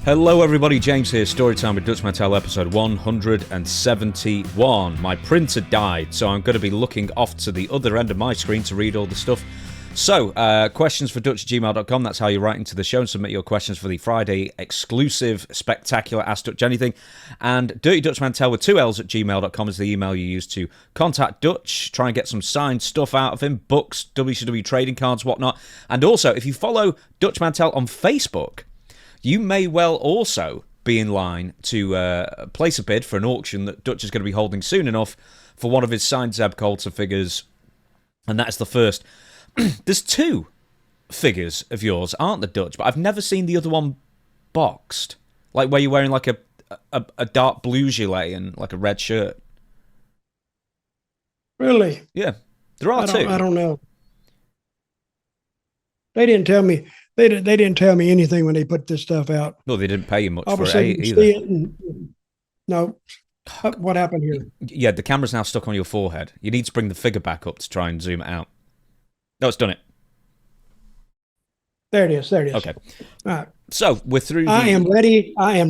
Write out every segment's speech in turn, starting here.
Hello everybody, James here, Storytime with Dutch Mantell, episode 171. My printer died, so I'm going to be looking off to the other end of my screen to read all the stuff. So, questions for Dutch@gmail.com, that's how you write into the show and submit your questions for the Friday exclusive spectacular Ask Dutch Anything. And Dirty Dutch Mantell with 2 L's at gmail.com is the email you use to contact Dutch, try and get some signed stuff out of him, books, WCW trading cards, whatnot. And also, if you follow Dutch Mantell on Facebook, you may well also be in line to place a bid for an auction that Dutch is going to be holding soon enough for one of his signed Zeb Colter figures. And that's the first. There's 2 figures of yours, aren't there, Dutch? But I've never seen the other one boxed. Like where you're wearing like a dark blue gilet and like a red shirt. Really? Yeah. There are 2. I don't know. They didn't tell me. They didn't tell me anything when they put this stuff out. No, they didn't pay you much for it either. No. What happened here? Yeah, the camera's now stuck on your forehead. You need to bring the figure back up to try and zoom it out. No, it's done it. There it is. Okay. All right. So, we're through I am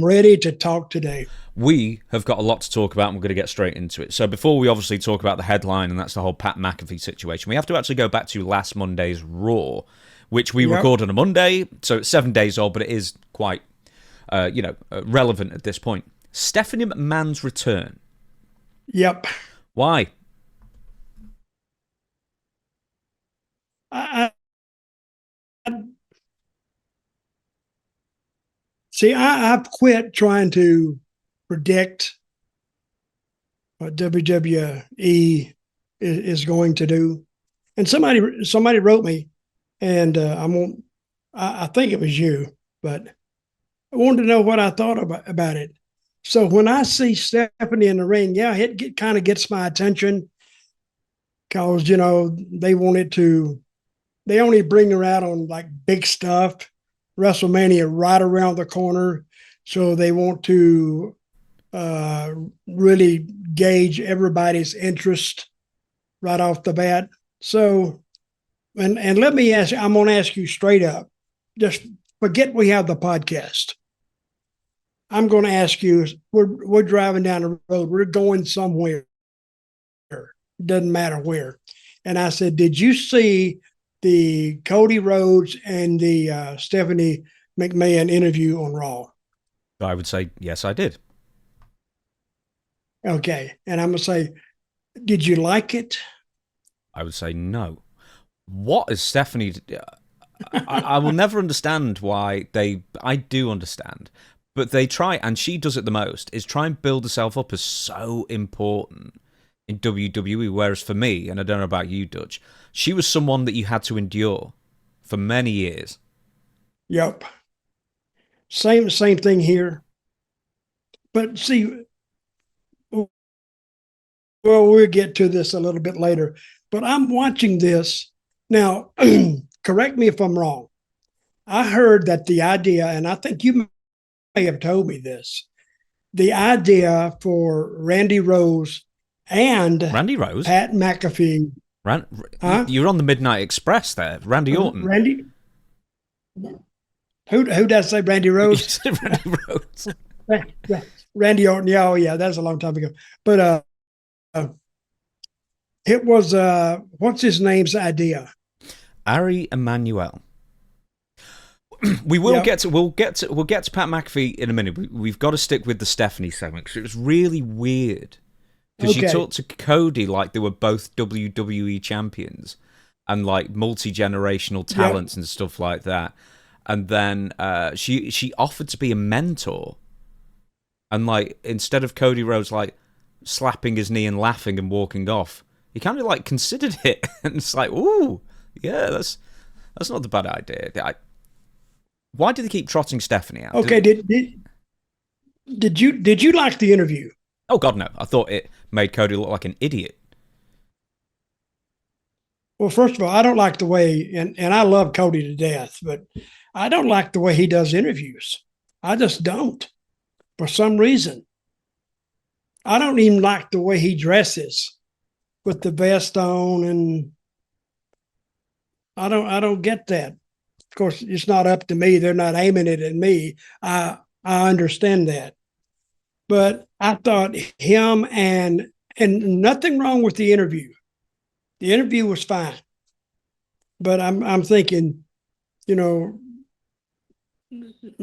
ready to talk today. We have got a lot to talk about, and we're going to get straight into it. So before we obviously talk about the headline, and that's the whole Pat McAfee situation, we have to actually go back to last Monday's Raw, which we record on a Monday, so it's 7 days old, but it is quite, relevant at this point. Stephanie McMahon's return. Yep. Why? I've quit trying to predict what WWE is going to do. And somebody wrote me, and I think it was you, but I wanted to know what I thought about it. So when I see Stephanie in the ring, it kind of gets my attention because, they only bring her out on like big stuff. WrestleMania right around the corner. So they want to really gauge everybody's interest right off the bat. So, and let me ask you, I'm going to ask you straight up, just forget we have the podcast. I'm going to ask you, we're driving down the road. We're going somewhere. Doesn't matter where. And I said, did you see the Cody Rhodes and the Stephanie McMahon interview on Raw? I would say, yes, I did. Okay. And I'm going to say, did you like it? I would say no. What is Stephanie... I will never understand why I do understand, but they try, and she does it the most, is try and build herself up as so important in WWE, whereas for me, and I don't know about you, Dutch, she was someone that you had to endure for many years. Yep. Same thing here. But see, well, we'll get to this a little bit later, but I'm watching this. Now, correct me if I'm wrong. I heard that the idea, and I think you may have told me this, the idea for Randy Rose and Randy Rose? Pat McAfee. You're on the Midnight Express there. Randy Orton. Randy? Who does say Randy Rose? Randy Rose. Randy Orton. Yeah, that was a long time ago. But it was what's his name's idea? Ari Emanuel. We'll get to Pat McAfee in a minute. We've got to stick with the Stephanie segment because it was really weird. Because she talked to Cody like they were both WWE champions and like multi-generational talents and stuff like that. And then she offered to be a mentor. And like instead of Cody Rhodes like slapping his knee and laughing and walking off, he kind of like considered it. And it's like, ooh, yeah, that's not the bad idea. Why do they keep trotting Stephanie out? Okay, did you like the interview? Oh, God, no. I thought it made Cody look like an idiot. Well, first of all, I don't like the way, and I love Cody to death, but I don't like the way he does interviews. I just don't, for some reason. I don't even like the way he dresses with the vest on, and I don't get that. Of course, it's not up to me. They're not aiming it at me. I I understand that. But I thought him and nothing wrong with the interview. The interview was fine. But I'm thinking, you know,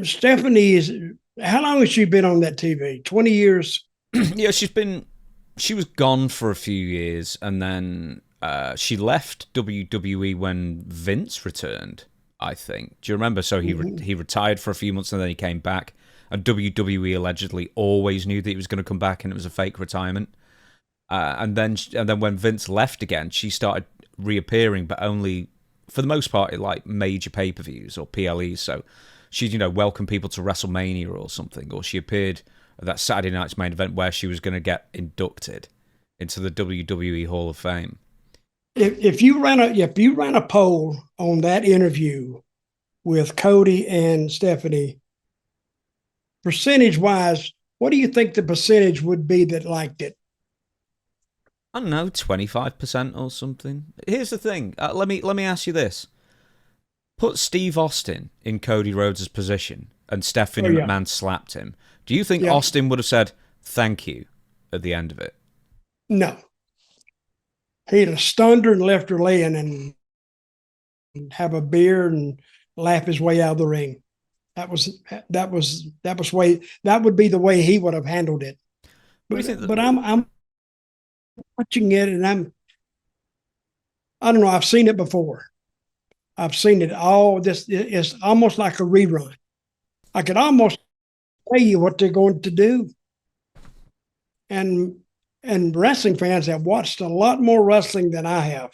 Stephanie is, how long has she been on that TV? 20 years? Yeah, she was gone for a few years, and then she left WWE when Vince returned, I think. Do you remember? So he retired for a few months, and then he came back, and WWE allegedly always knew that he was going to come back, and it was a fake retirement. And then when Vince left again, she started reappearing, but only for the most part at like major pay-per-views or PLEs. So she'd welcome people to WrestleMania or something, or she appeared at that Saturday night's main event where she was going to get inducted into the WWE Hall of Fame. If you ran a poll on that interview with Cody and Stephanie, percentage-wise, what do you think the percentage would be that liked it? I don't know, 25% or something. Here's the thing. Let me ask you this. Put Steve Austin in Cody Rhodes' position and Stephanie McMahon slapped him. Do you think Austin would have said thank you at the end of it? No. He'd have stunned her and left her laying and have a beer and laugh his way out of the ring. That would be the way he would have handled it. But I'm watching it and I don't know, I've seen it before. I've seen it all. This is almost like a rerun. I could almost tell you what they're going to do. And wrestling fans have watched a lot more wrestling than I have.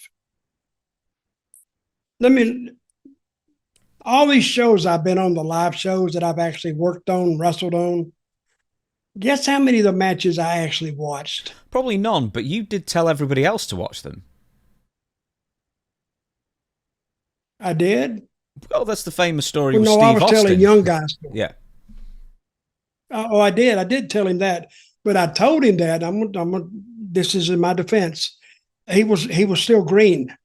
All these shows I've been on, the live shows that I've actually worked on, wrestled on, guess how many of the matches I actually watched? Probably none, but you did tell everybody else to watch them. I did? Well, that's the famous story with Steve Austin. No, I was telling young guys. Yeah. Oh, I did. I did tell him that. But I told him that. This is in my defense. He was still green.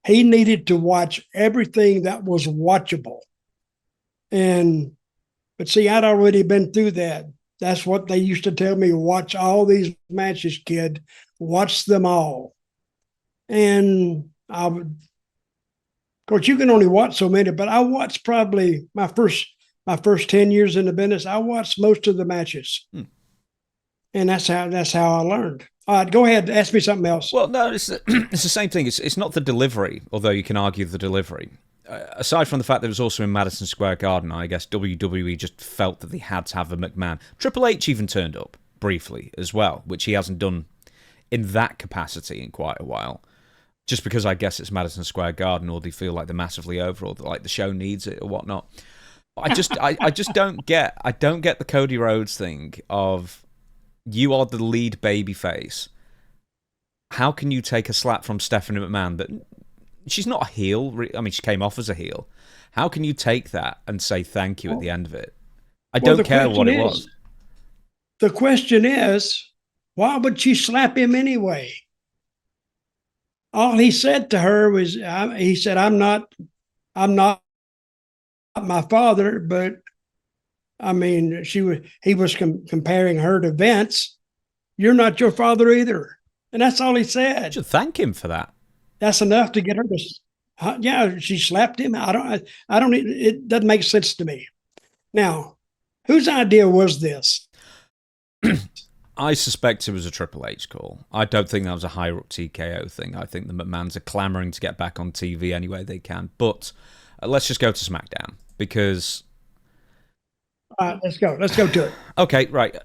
He needed to watch everything that was watchable. But see, I'd already been through that. That's what they used to tell me. Watch all these matches, kid. Watch them all. And I would, of course, you can only watch so many, but I watched probably my first 10 years in the business. I watched most of the matches. And that's how I learned. All right, go ahead. Ask me something else. Well, no, it's the same thing. It's not the delivery, although you can argue the delivery. Aside from the fact that it was also in Madison Square Garden, I guess WWE just felt that they had to have a McMahon. Triple H even turned up briefly as well, which he hasn't done in that capacity in quite a while. Just because I guess it's Madison Square Garden, or they feel like they're massively over, or like the show needs it or whatnot. But I just don't get the Cody Rhodes thing of you are the lead babyface. How can you take a slap from Stephanie McMahon that she's not a heel? I mean, she came off as a heel. How can you take that and say thank you at the end of it? I don't care what it was. The question is, why would she slap him anyway? All he said to her was, he said, I'm not my father, but I mean, he was comparing her to Vince. You're not your father either. And that's all he said. You should thank him for that. That's enough to get her to, yeah, she slapped him. I don't, it doesn't make sense to me. Now, whose idea was this? I suspect it was a Triple H call. I don't think that was a higher up TKO thing. I think the McMahons are clamoring to get back on TV any way they can. But let's just go to SmackDown because... let's go to it. Okay, right.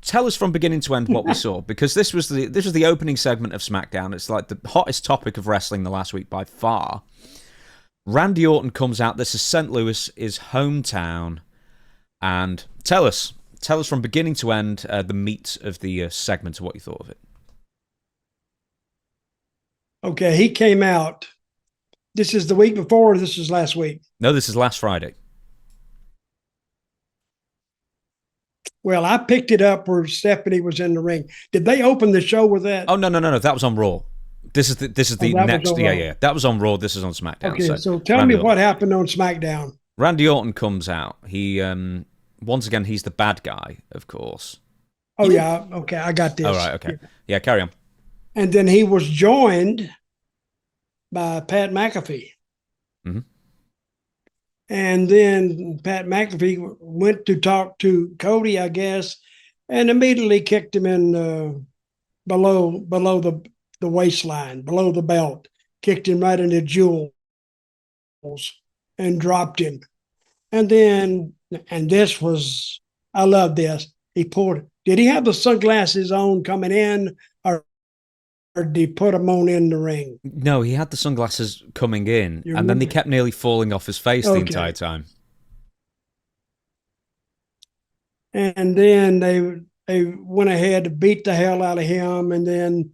Tell us from beginning to end what we saw, because this was the opening segment of SmackDown. It's like the hottest topic of wrestling the last week by far. Randy Orton comes out. This is St. Louis, his hometown, and tell us from beginning to end the meat of the segment of what you thought of it. Okay, he came out. This is the week before, or this is last week? No, this is last Friday. Well, I picked it up where Stephanie was in the ring. Did they open the show with that? Oh, no. That was on Raw. This is the next. Yeah. That was on Raw. This is on SmackDown. Okay, so tell me what happened on SmackDown. Randy Orton comes out. He once again, he's the bad guy, of course. Oh, yeah. Okay, I got this. Oh, right, okay. Yeah, carry on. And then he was joined by Pat McAfee. Mm-hmm. And then Pat McAfee went to talk to Cody, I guess, and immediately kicked him in below the waistline, below the belt, kicked him right in the jewels and dropped him. And then, and this was, I love this. Did he have the sunglasses on coming in, or did he put them on in the ring? No, he had the sunglasses coming in, You and then they remember? kept nearly falling off his face the entire time. And then they went ahead to beat the hell out of him. And then,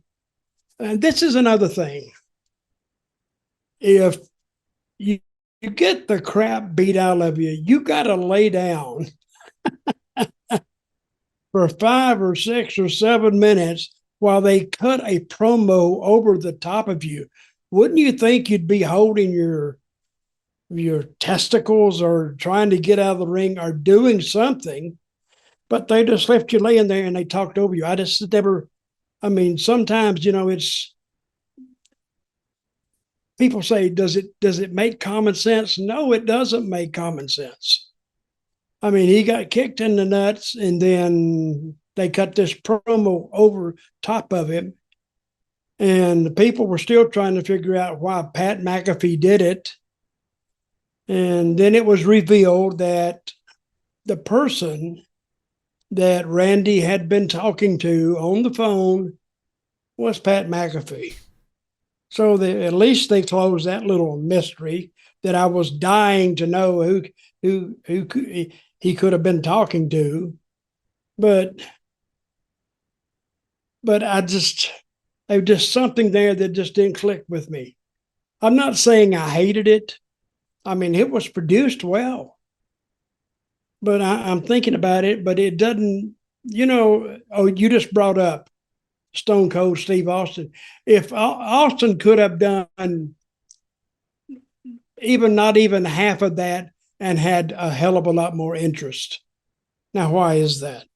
and this is another thing. If you get the crap beat out of you, you got to lay down for 5 or 6 or 7 minutes while they cut a promo over the top of you. Wouldn't you think you'd be holding your testicles or trying to get out of the ring or doing something? But they just left you laying there and they talked over you. I just never, I mean, sometimes, it's, people say, does it make common sense? No, it doesn't make common sense. I mean, he got kicked in the nuts and then they cut this promo over top of him. And the people were still trying to figure out why Pat McAfee did it. And then it was revealed that the person that Randy had been talking to on the phone was Pat McAfee. So at least they closed that little mystery that I was dying to know who he could have been talking to. But there's just something there that just didn't click with me. I'm not saying I hated it. I mean, it was produced well. But I'm thinking about it, but it doesn't, you just brought up Stone Cold Steve Austin. If Austin could have done not even half of that and had a hell of a lot more interest. Now, why is that?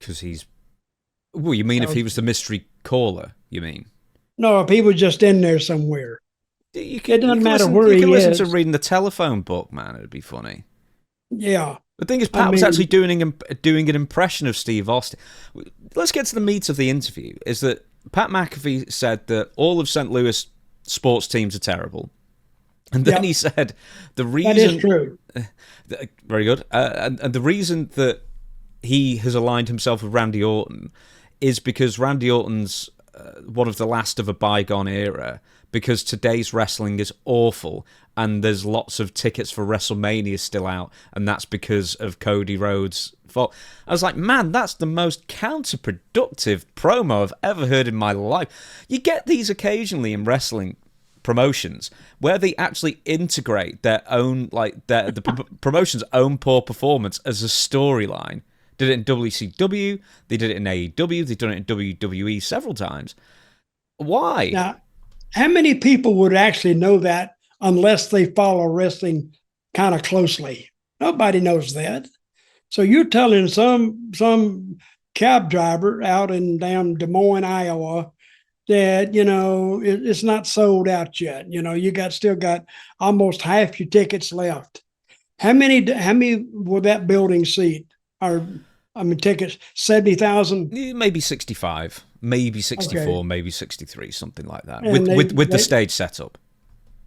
Because you mean if he was the mystery caller, you mean? No, if he was just in there somewhere. It doesn't matter where he is. You can listen to reading the telephone book, man. It'd be funny. Yeah. The thing is, Pat was actually doing an impression of Steve Austin. Let's get to the meat of the interview. Is that Pat McAfee said that all of St. Louis sports teams are terrible, and then he said the reason that is true. Very good, and the reason that he has aligned himself with Randy Orton is because Randy Orton's one of the last of a bygone era. Because today's wrestling is awful, and there's lots of tickets for WrestleMania still out, and that's because of Cody Rhodes' fault. I was like, man, that's the most counterproductive promo I've ever heard in my life. You get these occasionally in wrestling promotions where they actually integrate their own, like the promotion's own poor performance as a storyline. Did it in WCW, they did it in AEW, they've done it in WWE several times. Why? Now, how many people would actually know that unless they follow wrestling kind of closely? Nobody knows that. So you're telling some cab driver out in damn Des Moines, Iowa, that it's not sold out yet. You still got almost half your tickets left. How many will that building seat? Tickets 70,000. Maybe 65. Maybe 64, okay. Maybe 63, something like that. And with the stage setup.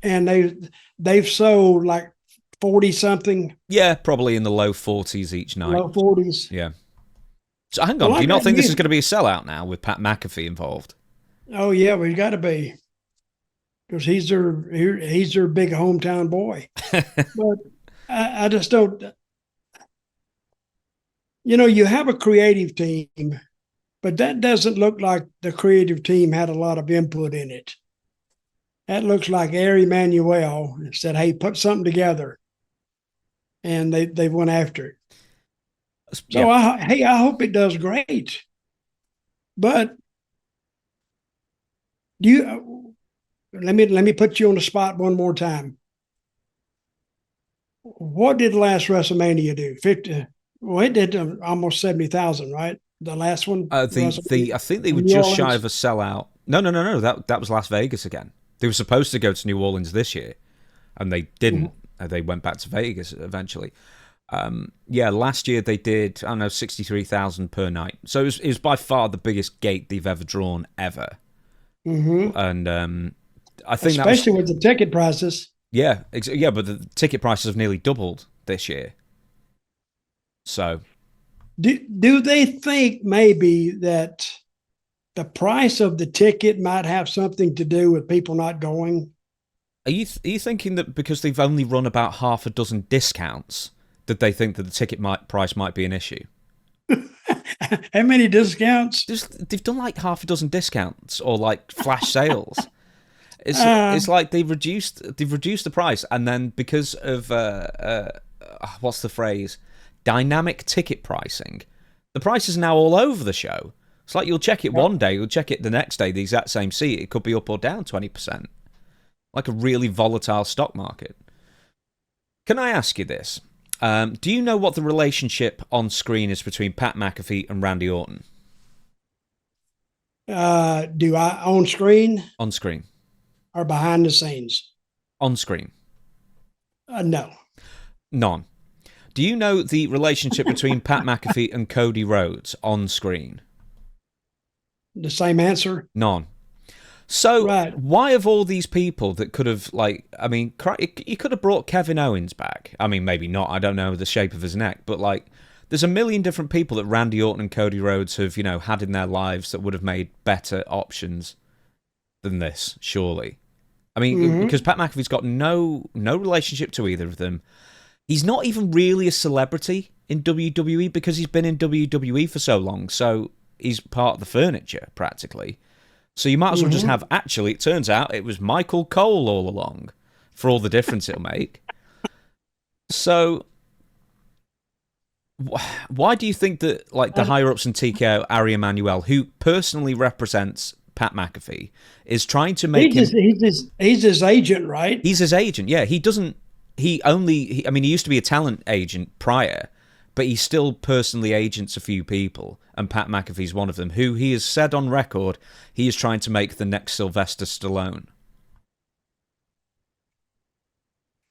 And they've sold like 40 something. Yeah, probably in the low 40s each night. Low 40s. Yeah. So hang on, do you not think this is going to be a sellout now with Pat McAfee involved? Oh yeah, we've got to be, because he's their big hometown boy. But I just don't. You have a creative team. But that doesn't look like the creative team had a lot of input in it. That looks like Ari Emanuel said, hey, put something together. And they went after it. So, I hope it does great. But let me put you on the spot one more time. What did last WrestleMania do? 50. Well, it did almost 70,000, right? The last one, The I think they were New just shy Orleans. of a sellout. No. That was Las Vegas again. They were supposed to go to New Orleans this year, and they didn't. They went back to Vegas eventually. Yeah, last year they did, I don't know, 63,000 per night. So it was by far the biggest gate they've ever drawn ever. Mm-hmm. And I think Especially with the ticket prices. yeah, yeah, but the ticket prices have nearly doubled this year. So Do they think maybe that the price of the ticket might have something to do with people not going? are you thinking that because they've only run about half a dozen discounts, that they think that the ticket price might be an issue? How many discounts? They've done like half a dozen discounts or like flash sales. It's like they've reduced the price, and then because of what's the phrase, dynamic ticket pricing, the price is now all over the show. It's like you'll check it one day, you'll check it the next day, the exact same seat, it could be up or down 20%, like a really volatile stock market. Can I ask you this? Do you know what the relationship on screen is between Pat McAfee and Randy Orton? Do I on screen On screen. or behind the scenes? On screen. No. None. Do you know the relationship between Pat McAfee and Cody Rhodes on screen? The same answer? None. So Right. why have all these people that could have, like, I mean, you could have brought Kevin Owens back. I mean, maybe not. I don't know the shape of his neck, but like, there's a million different people that Randy Orton and Cody Rhodes have, had in their lives that would have made better options than this, surely. I mean, because Pat McAfee's got no relationship to either of them. He's not even really a celebrity in WWE because he's been in WWE for so long, so he's part of the furniture, practically. So you might as well just have, actually, it turns out it was Michael Cole all along, for all the difference it'll make. So, why do you think that, like, the higher-ups in TKO, Ari Emanuel, who personally represents Pat McAfee, is trying to make him... He's his agent, right? He's his agent, yeah. He doesn't... He used to be a talent agent prior, but he still personally agents a few people, and Pat McAfee's one of them, who he has said on record he is trying to make the next Sylvester Stallone.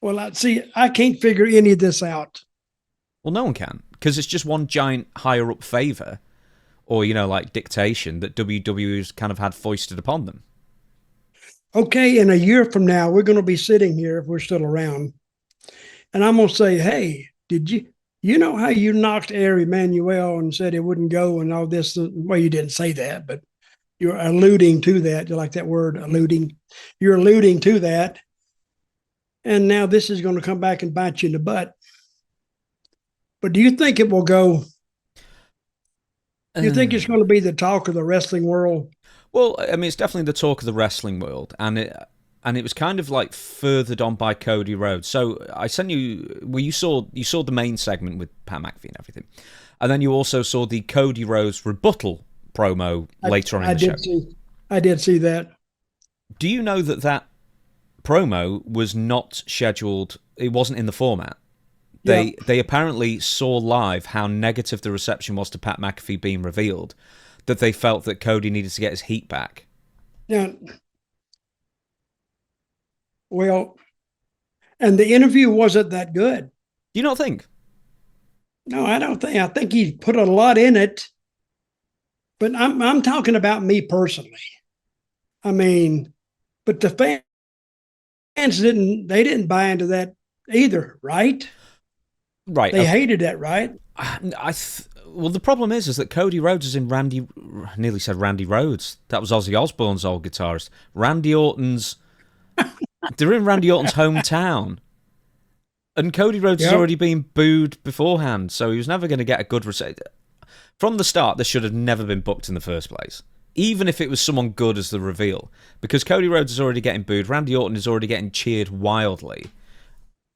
Well, I can't figure any of this out. Well, no one can, because it's just one giant higher-up favour, or, like dictation that WWE's kind of had foisted upon them. Okay, in a year from now, we're going to be sitting here, if we're still around, and I'm going to say, hey, did you know how you knocked Ari Emanuel and said it wouldn't go and all this? Well, you didn't say that, but you're alluding to that. You like that word, alluding. You're alluding to that. And now this is going to come back and bite you in the butt. But do you think it will go? Do you think it's going to be the talk of the wrestling world? Well, I mean, it's definitely the talk of the wrestling world, and it was kind of like furthered on by Cody Rhodes. So I sent you, well, you saw the main segment with Pat McAfee and everything, and then you also saw the Cody Rhodes rebuttal promo later on in the show. I did see that. Do you know that promo was not scheduled? It wasn't in the format. They apparently saw live how negative the reception was to Pat McAfee being revealed, that they felt that Cody needed to get his heat back. Yeah. Well, and the interview wasn't that good. Do you not think? No, I don't think. I think he put a lot in it. But I'm talking about me personally. I mean, but the fans didn't buy into that either, right? Right. They hated that, right? Well, the problem is that Cody Rhodes is in I nearly said Randy Rhodes. That was Ozzy Osbourne's old guitarist. They're in Randy Orton's hometown. And Cody Rhodes has already been booed beforehand, so he was never going to get a good reception. From the start, this should have never been booked in the first place. Even if it was someone good as the reveal. Because Cody Rhodes is already getting booed, Randy Orton is already getting cheered wildly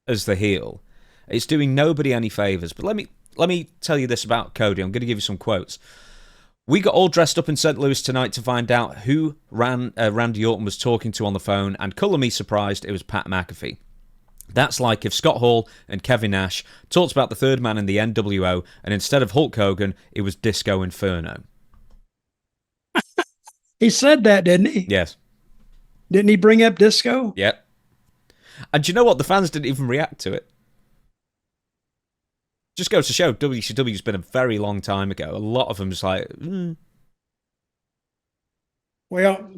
as the heel. It's doing nobody any favours. But let me tell you this about Cody. I'm going to give you some quotes. We got all dressed up in St. Louis tonight to find out who Randy Orton was talking to on the phone, and colour me surprised, it was Pat McAfee. That's like if Scott Hall and Kevin Nash talked about the third man in the NWO, and instead of Hulk Hogan, it was Disco Inferno. He said that, didn't he? Yes. Didn't he bring up Disco? Yep. And do you know what? The fans didn't even react to it. Just goes to show WCW's been a very long time ago. A lot of them just like, Well,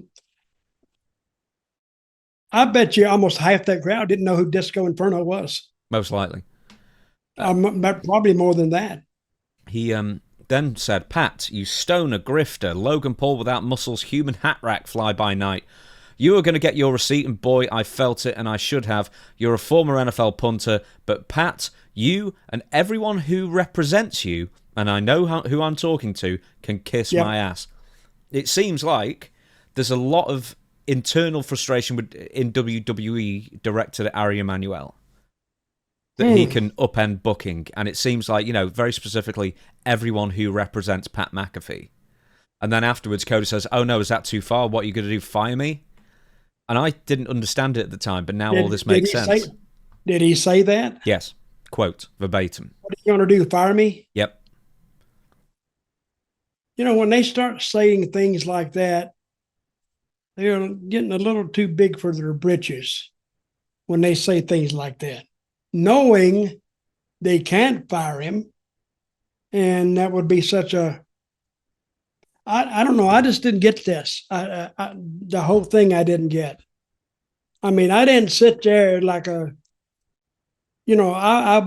I bet you almost half that crowd didn't know who Disco Inferno was. Most likely. Probably more than that. He then said, Pat, you stoner grifter, Logan Paul without muscles, human hat rack, fly by night. You were going to get your receipt, and boy, I felt it, and I should have. You're a former NFL punter, but Pat, you and everyone who represents you, and I know who I'm talking to, can kiss my ass. It seems like there's a lot of internal frustration in WWE directed at Ari Emanuel that he can upend booking, and it seems like, very specifically, everyone who represents Pat McAfee. And then afterwards, Cody says, oh no, is that too far? What are you going to do, fire me? And I didn't understand it at the time, but now all this makes sense. Did he say that? Yes. Quote, verbatim. What are you going to do, fire me? Yep. When they start saying things like that, they're getting a little too big for their britches when they say things like that, knowing they can't fire him. And that would be such I don't know. I just didn't get this. The whole thing I didn't get. I mean, I didn't sit there like I've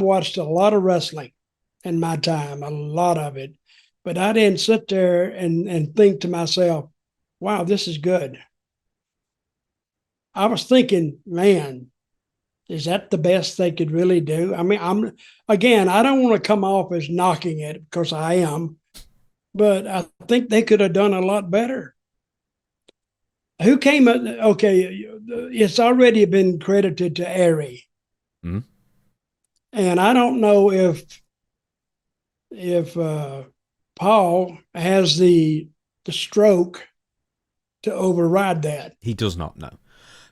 watched a lot of wrestling in my time, a lot of it, but I didn't sit there and think to myself, wow, this is good. I was thinking, man, is that the best they could really do? I mean, I don't want to come off as knocking it, because I am. But I think they could have done a lot better. Who came up? Okay, it's already been credited to Ari. Mm-hmm. And I don't know if Paul has the stroke to override that. He does not know.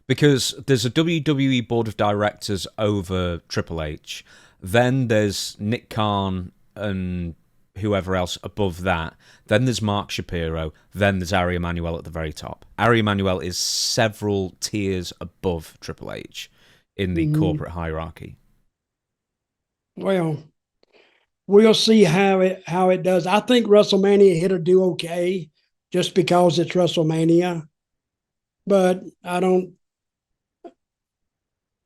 Because there's a WWE board of directors over Triple H. Then there's Nick Khan and whoever else above that. Then there's Mark Shapiro. Then there's Ari Emanuel at the very top. Ari Emanuel is several tiers above Triple H in the corporate hierarchy. Well, we'll see how it does. I think WrestleMania it'll do okay just because it's WrestleMania. But I don't.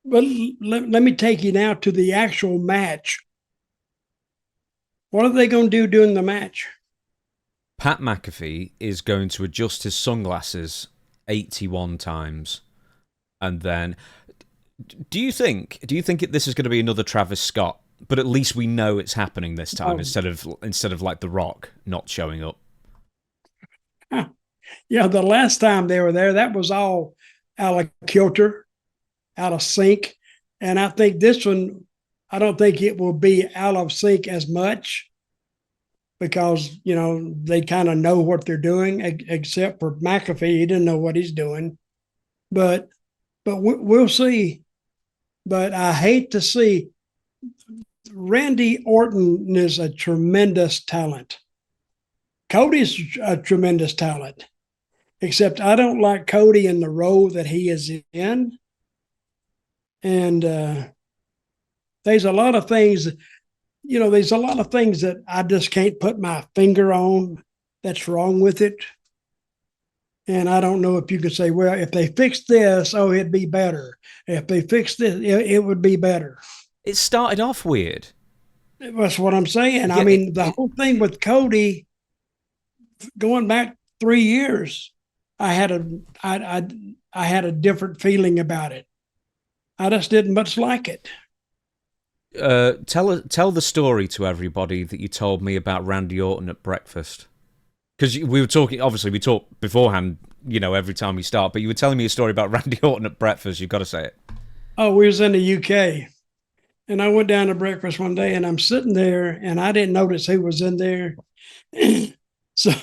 But let me take you now to the actual match. What are they going to do during the match? Pat McAfee is going to adjust his sunglasses 81 times. And then, do you think this is going to be another Travis Scott? But at least we know it's happening this time instead of like The Rock not showing up. Yeah, the last time they were there, that was all out of kilter, out of sync. And I think this one, I don't think it will be out of sync as much, because, they kind of know what they're doing, except for McAfee. He didn't know what he's doing. But we'll see. But I hate to see. Randy Orton is a tremendous talent. Cody's a tremendous talent, except I don't like Cody in the role that he is in. And there's a lot of things, that I just can't put my finger on that's wrong with it. And I don't know if you could say, well, if they fixed this, it'd be better. If they fixed this, it would be better. It started off weird. That's what I'm saying. Yeah, I mean, the whole thing with Cody, going back 3 years, I had a different feeling about it. I just didn't much like it. Tell the story to everybody that you told me about Randy Orton at breakfast. Because we were talking, obviously we talked beforehand, every time we start, but you were telling me a story about Randy Orton at breakfast. You've got to say it. Oh, we was in the UK. And I went down to breakfast one day, and I'm sitting there, and I didn't notice who was in there. so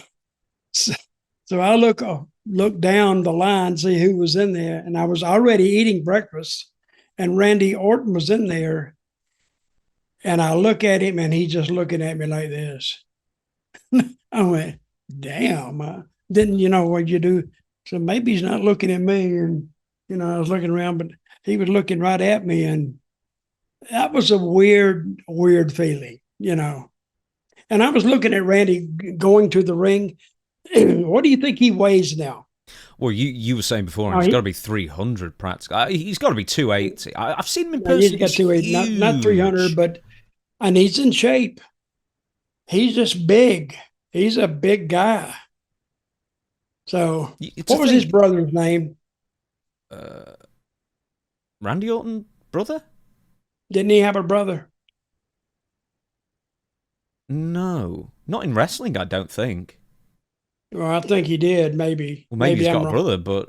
I look down the line, see who was in there, and I was already eating breakfast. and Randy Orton was in there, and I look at him, and he's just looking at me like this. I went, damn. Didn't you know what you do? So maybe he's not looking at me, and I was looking around, but he was looking right at me, and that was a weird feeling, And I was looking at Randy going to the ring. What do you think he weighs now? Well, you were saying before, he's got to be 300 practically. He's got to be 280. I've seen him in person. He's got 280, not 300, and he's in shape. He's just big. He's a big guy. So, what was his brother's name? Randy Orton, brother? Didn't he have a brother? No, not in wrestling, I don't think. Well, I think he did, maybe. Well, maybe he's got a brother, but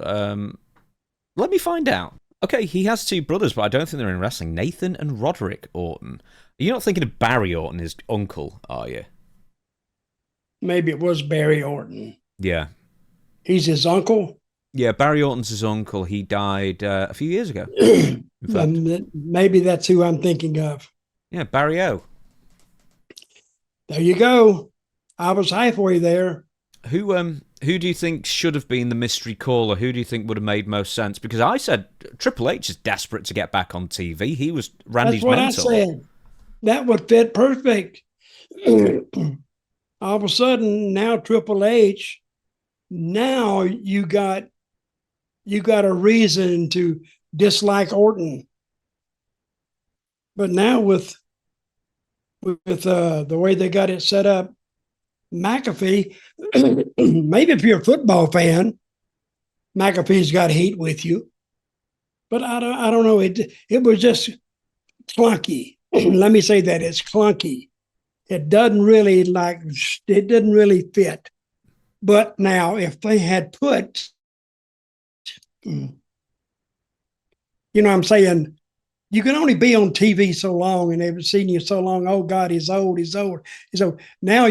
let me find out. Okay, he has two brothers, but I don't think they're in wrestling. Nathan and Roderick Orton. You're not thinking of Barry Orton, his uncle, are you? Maybe it was Barry Orton. Yeah. He's his uncle? Yeah, Barry Orton's his uncle. He died a few years ago. Maybe that's who I'm thinking of. Yeah, Barry O. There you go. I was halfway there. Who do you think should have been the mystery caller? Who do you think would have made most sense? Because I said Triple H is desperate to get back on TV. He was Randy's mentor. That's what I said. That would fit perfect. All of a sudden, now Triple H, now you got a reason to dislike Orton. But now with the way they got it set up, McAfee, maybe if you're a football fan, McAfee's got heat with you. But I don't know. It was just clunky. Let me say that it's clunky. It doesn't really fit. But now, if they had put, I'm saying, you can only be on TV so long, and they've seen you so long. Oh God, he's old. So now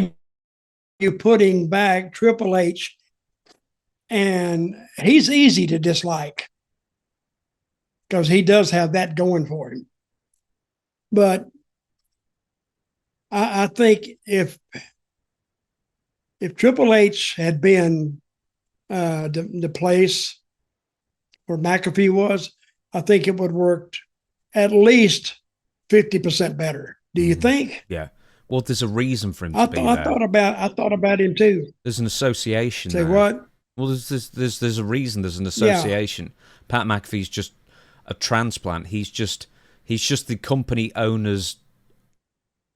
you're putting back Triple H, and he's easy to dislike because he does have that going for him. But I think if Triple H had been the place where McAfee was, I think it would have worked at least 50% better. Do you think? Yeah. Well, there's a reason for him to be there. I thought about him too. There's an association. Say there. What? Well, there's a reason. There's an association. Yeah. Pat McAfee's just a transplant. He's just the company owner's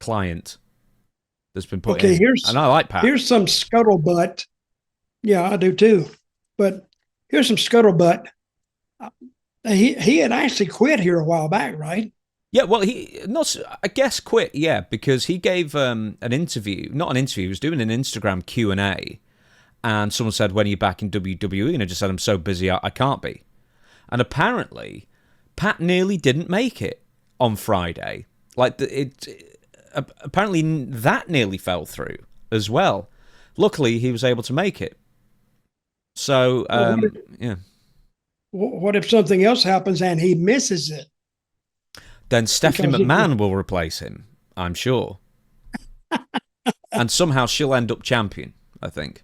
client that's been put in. And I like Pat. Here's some scuttlebutt. Yeah, I do too. But here's some scuttlebutt. He had actually quit here a while back, right? Yeah, well, I guess quit, yeah, because he gave an interview, not an interview, he was doing an Instagram Q&A, and someone said, when are you back in WWE? And I just said, I'm so busy, I can't be. And apparently, Pat nearly didn't make it on Friday. Apparently that nearly fell through as well. Luckily, he was able to make it. So, yeah. What if something else happens and he misses it? Then Stephanie McMahon will replace him, I'm sure. And somehow she'll end up champion, I think.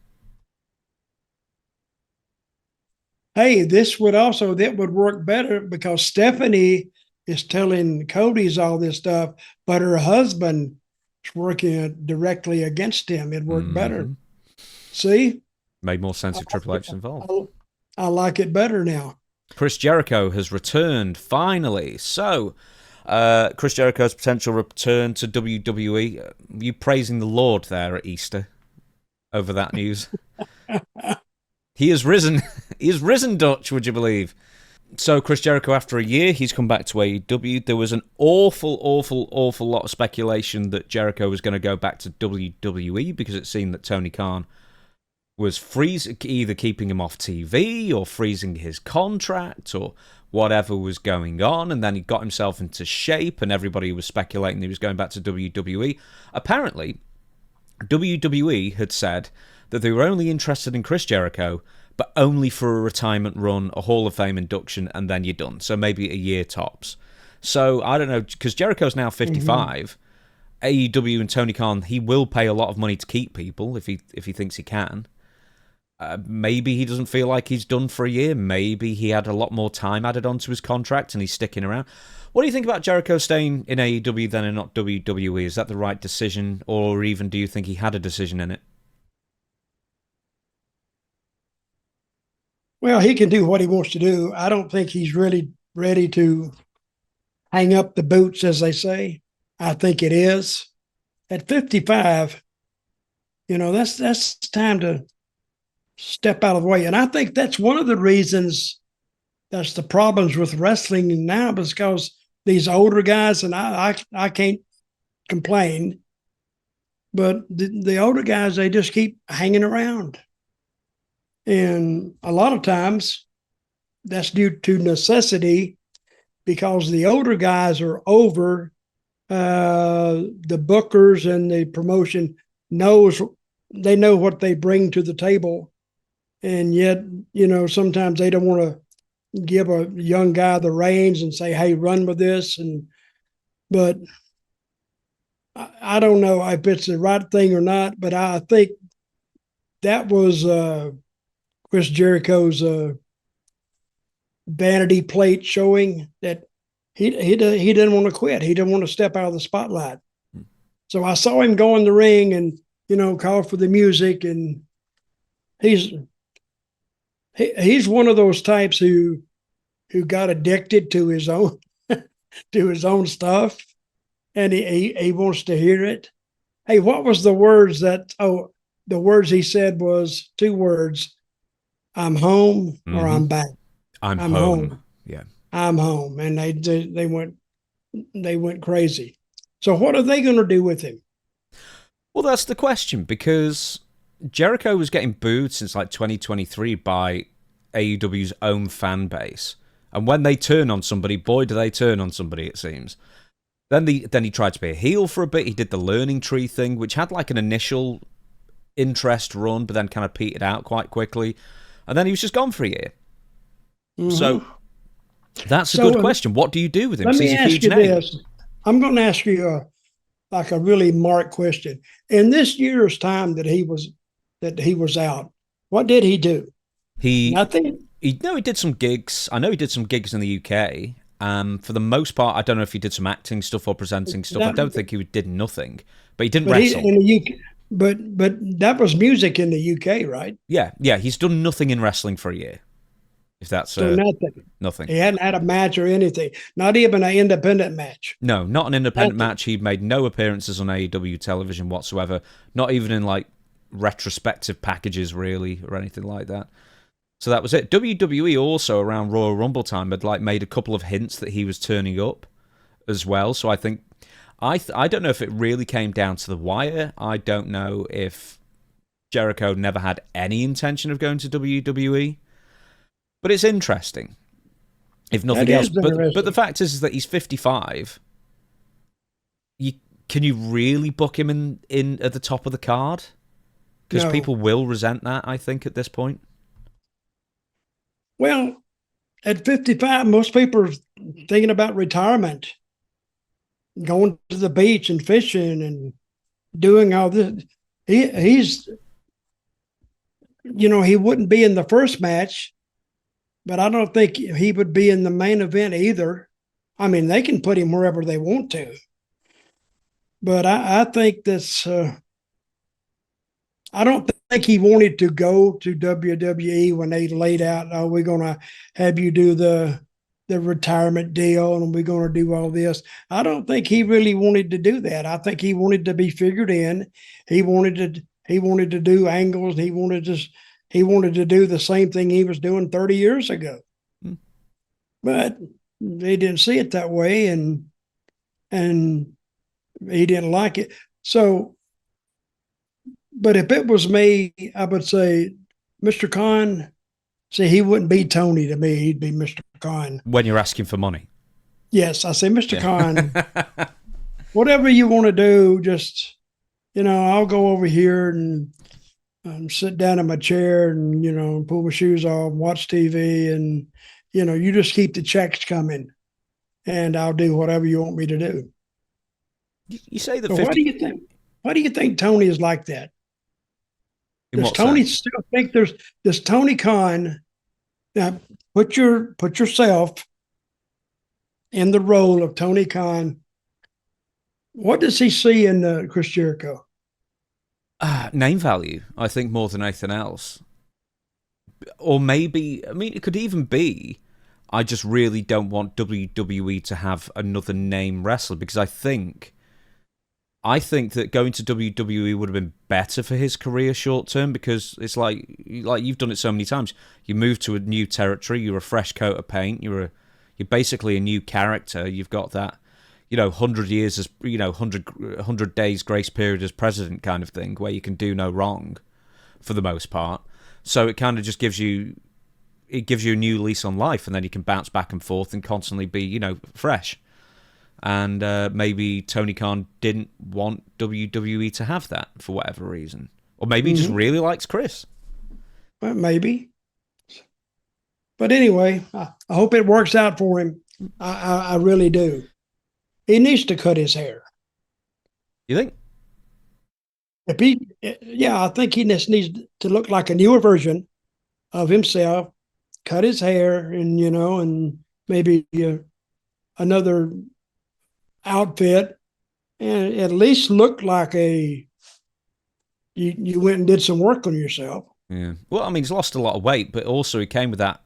Hey, that would work better because Stephanie is telling Cody's all this stuff, but her husband is working directly against him. It'd work better. See? Made more sense if Triple H involved. I like it better now. Chris Jericho has returned, finally. So, Chris Jericho's potential return to WWE. You praising the Lord there at Easter over that news? He has risen. He has risen, Dutch, would you believe? So, Chris Jericho, after a year, he's come back to AEW. There was an awful lot of speculation that Jericho was going to go back to WWE because it seemed that Tony Khan was either keeping him off TV or freezing his contract or whatever was going on, and then he got himself into shape and everybody was speculating he was going back to WWE. Apparently, WWE had said that they were only interested in Chris Jericho, but only for a retirement run, a Hall of Fame induction, and then you're done. So maybe a year tops. So I don't know, because Jericho's now 55. AEW and Tony Khan, he will pay a lot of money to keep people if he thinks he can. Maybe he doesn't feel like he's done for a year. Maybe he had a lot more time added onto his contract and he's sticking around. What do you think about Jericho staying in AEW then and not WWE? Is that the right decision, or even do you think he had a decision in it? Well, he can do what he wants to do. I don't think he's really ready to hang up the boots, as they say. I think it is. At 55, that's time to step out of the way. And I think that's one of the reasons that's the problems with wrestling now, because these older guys, and I can't complain, but the older guys, they just keep hanging around. And a lot of times that's due to necessity, because the older guys are over. The bookers and the promotion they know what they bring to the table. And yet, sometimes they don't want to give a young guy the reins and say, hey, run with this. But I don't know if it's the right thing or not, but I think that was Chris Jericho's vanity plate showing that he didn't want to quit. He didn't want to step out of the spotlight. So I saw him go in the ring and, call for the music, and he's one of those types who got addicted to his own stuff, and he wants to hear it. Hey, what was the words the words he said was 2 words: I'm home, or I'm back. I'm home. Yeah. I'm home. And they went crazy. So what are they going to do with him? Well, that's the question, because Jericho was getting booed since like 2023 by AEW's own fan base. And when they turn on somebody, boy, do they turn on somebody, it seems. Then he tried to be a heel for a bit. He did the learning tree thing, which had like an initial interest run, but then kind of petered out quite quickly. And then he was just gone for a year. So that's a good question. What do you do with him? Let me ask you this. I'm going to ask you a really marked question. In this year's time that he was out, what did he do? Nothing. He did some gigs. I know he did some gigs in the UK. For the most part, I don't know if he did some acting stuff or presenting stuff. I don't think he did nothing, but he didn't wrestle. In the UK, but that was music in the UK, right? Yeah. He's done nothing in wrestling for a year. If that's so nothing. He hadn't had a match or anything. Not even an independent match. No, not an independent match. He made no appearances on AEW television whatsoever. Not even in like retrospective packages, really, or anything like that. So that was it. WWE also around Royal Rumble time had like made a couple of hints that he was turning up as well. So I think I don't know if it really came down to the wire. I don't know if Jericho never had any intention of going to WWE. But it's interesting, if nothing else. But the fact is that he's 55. Can you really book him in at the top of the card? Because people will resent that, I think, at this point. Well, at 55, most people are thinking about retirement, going to the beach and fishing and doing all this. He's, he wouldn't be in the first match, but I don't think he would be in the main event either. I mean, they can put him wherever they want to. But I think that's, I don't think he wanted to go to WWE when they laid out, oh, we're going to have you do the retirement deal and we're going to do all this. I don't think he really wanted to do that. I think he wanted to be figured in. He wanted to do angles. He wanted to do the same thing he was doing 30 years ago. But they didn't see it that way, and he didn't like it. So, but if it was me, I would say, Mr. Khan, see, he wouldn't be Tony to me. He'd be Mr. Khan. When you're asking for money. Yes, I say, Mr. Khan, whatever you want to do, just, I'll go over here and sit down in my chair and, pull my shoes off, watch TV, and, you just keep the checks coming. and I'll do whatever you want me to do. You say that So 50... what do you think? Why do you think Tony is like that? In Does what Tony sense? still think does Tony Khan now put yourself in the role of Tony Khan? What does he see in Chris Jericho? Name value, I think, more than anything else. Or maybe, I mean, it could even be, I just really don't want WWE to have another name wrestler, because I think that going to WWE would have been better for his career short term, because it's like you've done it so many times. You move to a new territory, you're a fresh coat of paint, you're basically a new character. You've got that, 100 years as 100 days grace period as president kind of thing, where you can do no wrong for the most part. So it kind of just gives you a new lease on life, and then you can bounce back and forth and constantly be, fresh. And maybe Tony Khan didn't want WWE to have that for whatever reason. Or maybe he just really likes Chris. Well, maybe. But anyway, I hope it works out for him. I really do. He needs to cut his hair. You think? I think he just needs to look like a newer version of himself, cut his hair, and and maybe another outfit, and at least look like you went and did some work on yourself. Yeah. Well, I mean, he's lost a lot of weight, but also he came with that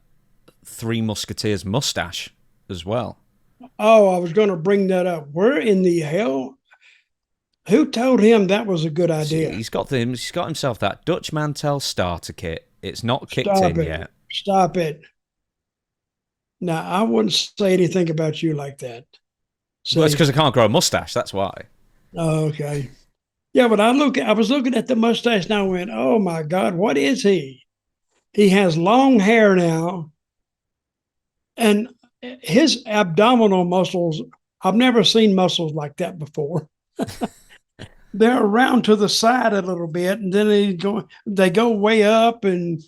Three Musketeers mustache as well. Oh, I was going to bring that up. Where in the hell? Who told him that was a good idea? He's got himself that Dutch Mantell starter kit. It's not kicked in yet. Stop it. Now, I wouldn't say anything about you like that. Well, it's because I can't grow a mustache. That's why. Oh, okay. Yeah, but I was looking at the mustache and I went, oh my God, what is he? He has long hair now. And his abdominal muscles, I've never seen muscles like that before. They're around to the side a little bit, and then they go way up, and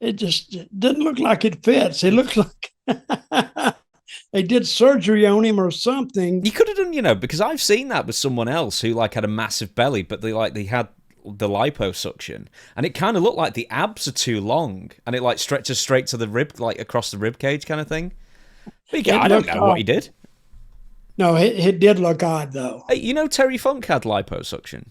it just doesn't look like it fits. It looks like they did surgery on him or something. You could have done, because I've seen that with someone else who had a massive belly, but they had the liposuction, and it kind of looked like the abs are too long, and it stretches straight to the rib, across the rib cage kind of thing. But I don't know what he did. No, it did look odd, though. Hey, Terry Funk had liposuction.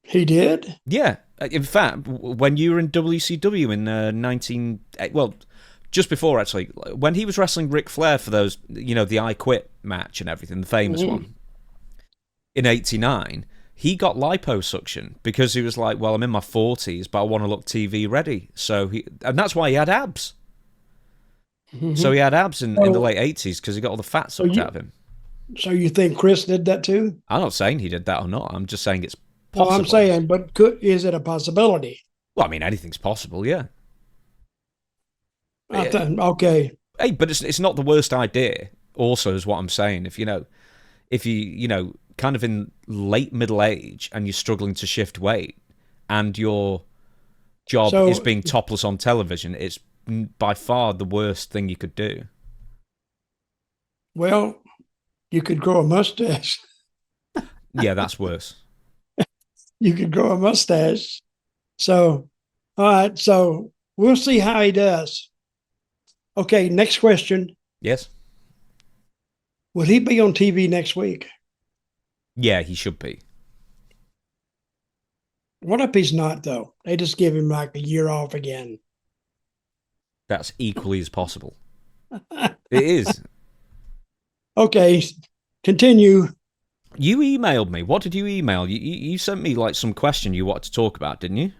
He did? Yeah. In fact, when you were in WCW in just before, actually, when he was wrestling Ric Flair for those, the I Quit match and everything, the famous one, in '89, he got liposuction because he was like, well, I'm in my 40s, but I want to look TV ready. And that's why he had abs. So he had abs in the late 80s because he got all the fat sucked out of him. So you think Chris did that too? I'm not saying he did that or not. I'm just saying it's possible. Well, I'm saying, but is it a possibility? Well, I mean, anything's possible, yeah. Okay. Hey, but it's not the worst idea. Also, is what I'm saying. If you kind of in late middle age and you're struggling to shift weight, and your job is being topless on television, it's by far the worst thing you could do. Well, you could grow a mustache. Yeah, that's worse. You could grow a mustache. So, all right. So we'll see how he does. Okay. Next question. Yes. Will he be on TV next week? Yeah, he should be. What if he's not, though? They just give him a year off again. That's equally as possible. It is. Okay, continue. You emailed me. What did you email? You sent me some question you wanted to talk about, didn't you?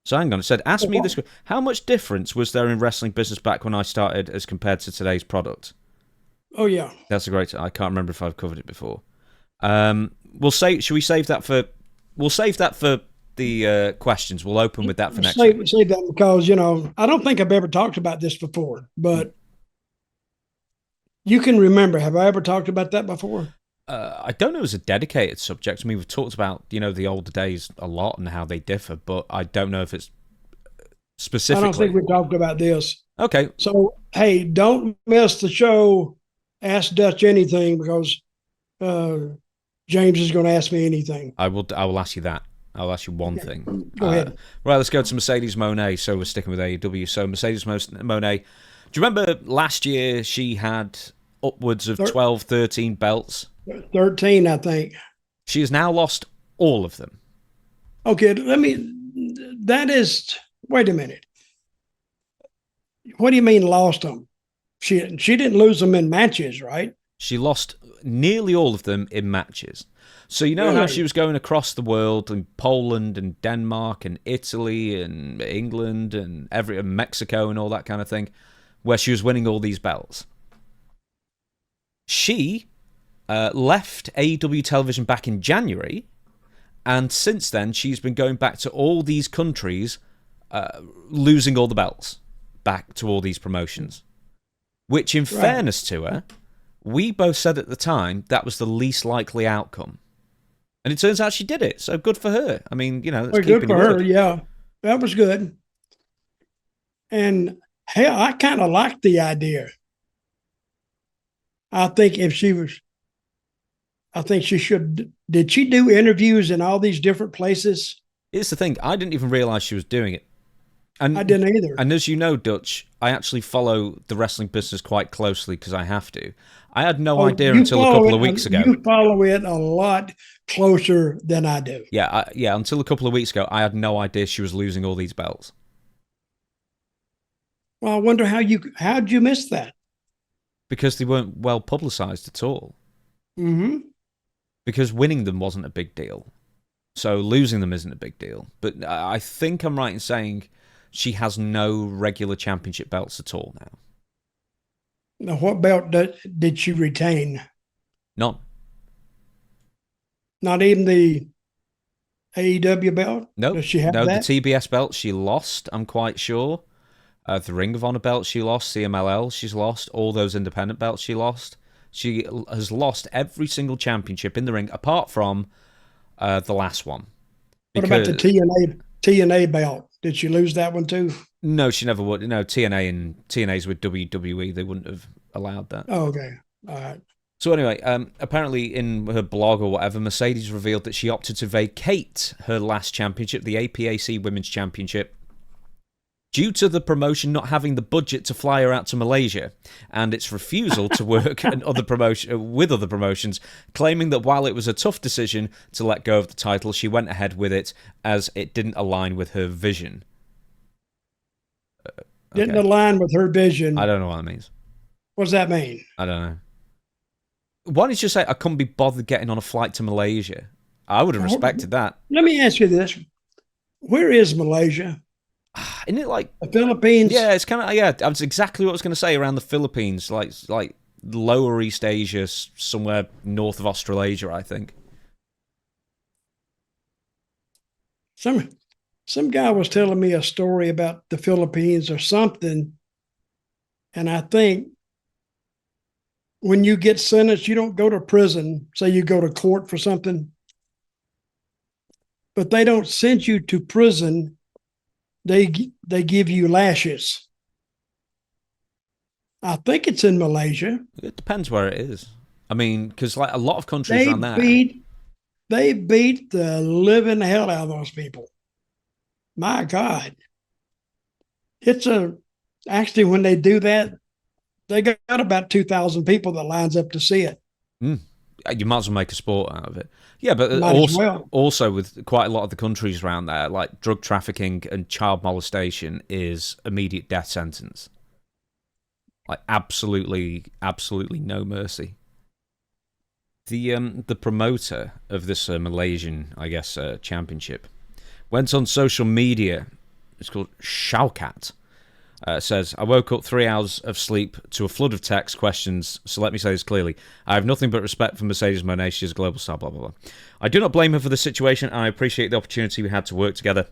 So hang on. It said, ask me this. How much difference was there in wrestling business back when I started as compared to today's product? Oh, yeah. That's a great... I can't remember if I've covered it before. Should we save that for... We'll save that for the questions. We'll open with that for next week. Save that because, I don't think I've ever talked about this before, but you can remember. Have I ever talked about that before? I don't know as a dedicated subject. I mean, we've talked about, the older days a lot and how they differ, but I don't know if it's specifically... I don't think we talked about this. Okay. So, hey, don't miss the show ask Dutch anything because James is going to ask me anything. I will ask you that. I'll ask you one thing. Go ahead. Right, let's go to Mercedes Mone. So we're sticking with AEW. So Mercedes Mone, do you remember last year she had upwards of 12, 13 belts? 13, I think. She has now lost all of them. Okay, wait a minute. What do you mean lost them? She didn't lose them in matches, right? She lost nearly all of them in matches. So you know how she was going across the world in Poland and Denmark and Italy and England and Mexico and all that kind of thing, where she was winning all these belts. She left AEW television back in January, and since then she's been going back to all these countries, losing all the belts back to all these promotions. Which, in fairness to her, we both said at the time that was the least likely outcome. And it turns out she did it, so good for her. I mean, that's good for her, yeah. That was good. And, hell, I kind of liked the idea. I think she should. Did she do interviews in all these different places? Here's the thing. I didn't even realize she was doing it. And I didn't either. And as you know, Dutch, I actually follow the wrestling business quite closely because I have to. I had no idea until a couple of weeks ago. You follow it a lot closer than I do. Yeah, until a couple of weeks ago, I had no idea she was losing all these belts. Well, I wonder how'd you miss that? Because they weren't well publicized at all. Mm-hmm. Because winning them wasn't a big deal. So losing them isn't a big deal. But I think I'm right in saying she has no regular championship belts at all now. Now, what belt did she retain? None. Not even the AEW belt? No. Does she have that? The TBS belt she lost, I'm quite sure. The Ring of Honor belt she lost. CMLL she's lost. All those independent belts she lost. She has lost every single championship in the ring apart from the last one. What about the TNA belt? Did she lose that one too? No, she never would. No, TNA's with WWE. They wouldn't have allowed that. Oh, okay. All right. So anyway, apparently in her blog or whatever, Mercedes revealed that she opted to vacate her last championship, the APAC Women's Championship, due to the promotion not having the budget to fly her out to Malaysia and its refusal to work with other promotions, claiming that while it was a tough decision to let go of the title, she went ahead with it as it didn't align with her vision. Didn't align with her vision. I don't know what that means. What does that mean? I don't know. Why didn't you say I couldn't be bothered getting on a flight to Malaysia? I would have respected that. Let me ask you this. Where is Malaysia? Isn't it like the Philippines? Yeah, it's kind of That's exactly what I was going to say. Around the Philippines, like lower East Asia, somewhere north of Australasia, I think. Some guy was telling me a story about the Philippines or something, and I think when you get sentenced, you don't go to prison. Say you go to court for something, but they don't send you to prison. They give you lashes. I think it's in Malaysia. It depends where it is. I mean, because like a lot of countries around there, they beat the living hell out of those people. My God, actually when they do that, they got about 2,000 people that lines up to see it. You might as well make a sport out of it. Yeah, but also with quite a lot of the countries around there, like drug trafficking and child molestation is immediate death sentence. Like absolutely no mercy. The promoter of this Malaysian, I guess, championship went on social media. It's called Shaukat. Says, I woke up 3 hours of sleep to a flood of text questions, so let me say this clearly. I have nothing but respect for Mercedes Mone. She is a global star, blah, blah, blah. I do not blame her for the situation, and I appreciate the opportunity we had to work together.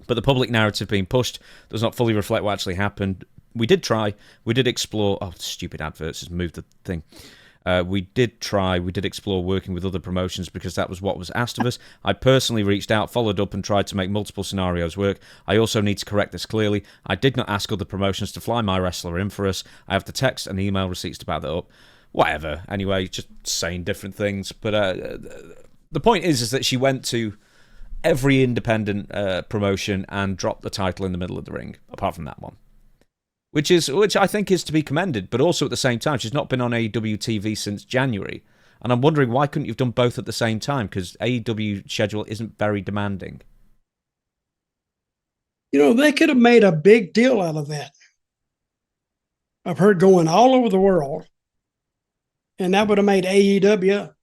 But the public narrative being pushed does not fully reflect what actually happened. We did try. We did explore... Oh, stupid adverts has moved the thing. We did explore working with other promotions because that was what was asked of us. I personally reached out, followed up, and tried to make multiple scenarios work. I also need to correct this clearly. I did not ask other promotions to fly my wrestler in for us. I have the text and email receipts to back that up. whatever. Anyway, just saying different things. But the point is that she went to every independent promotion and dropped the title in the middle of the ring, apart from that one. Which I think is to be commended, but also at the same time, she's not been on AEW TV since January. And I'm wondering, why couldn't you have done both at the same time? Because AEW schedule isn't very demanding. They could have made a big deal out of that. I've heard going all over the world. And that would have made AEW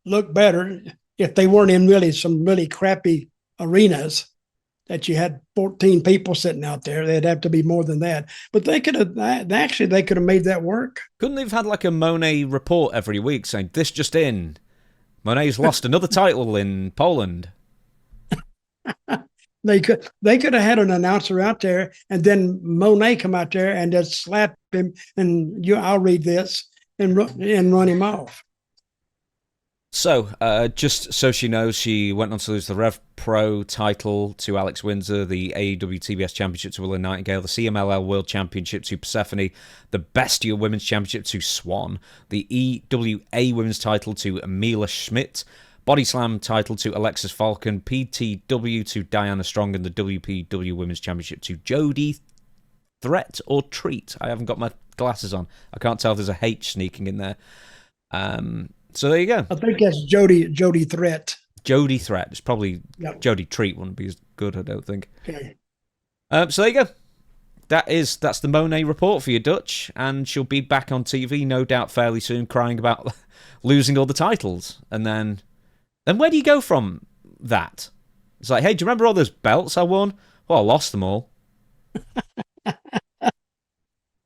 look better if they weren't in some really crappy arenas that you had 14 people sitting out there. They'd have to be more than that. But they could have made that work. Couldn't they have had like a Mone report every week saying, this just in, Mone's lost another title in Poland? They could have had an announcer out there, and then Mone come out there and just slap him, and I'll read this, and run him off. So, just so she knows, she went on to lose the Rev Pro title to Alex Windsor, the AEW TBS Championship to Willow Nightingale, the CMLL World Championship to Persephone, the Bestia Women's Championship to Swan, the EWA Women's title to Mila Schmidt, Body Slam title to Alexis Falcon, PTW to Diana Strong, and the WPW Women's Championship to Jody Threat or Treat. I haven't got my glasses on. I can't tell if there's a H sneaking in there. So there you go. I think that's Jody Threat. Jody Threat. It's probably Jody Treat wouldn't be as good, I don't think. Okay. So there you go. That's the Mone report for you, Dutch, and she'll be back on TV, no doubt, fairly soon, crying about losing all the titles. And then where do you go from that? It's like, hey, do you remember all those belts I won? Well, I lost them all.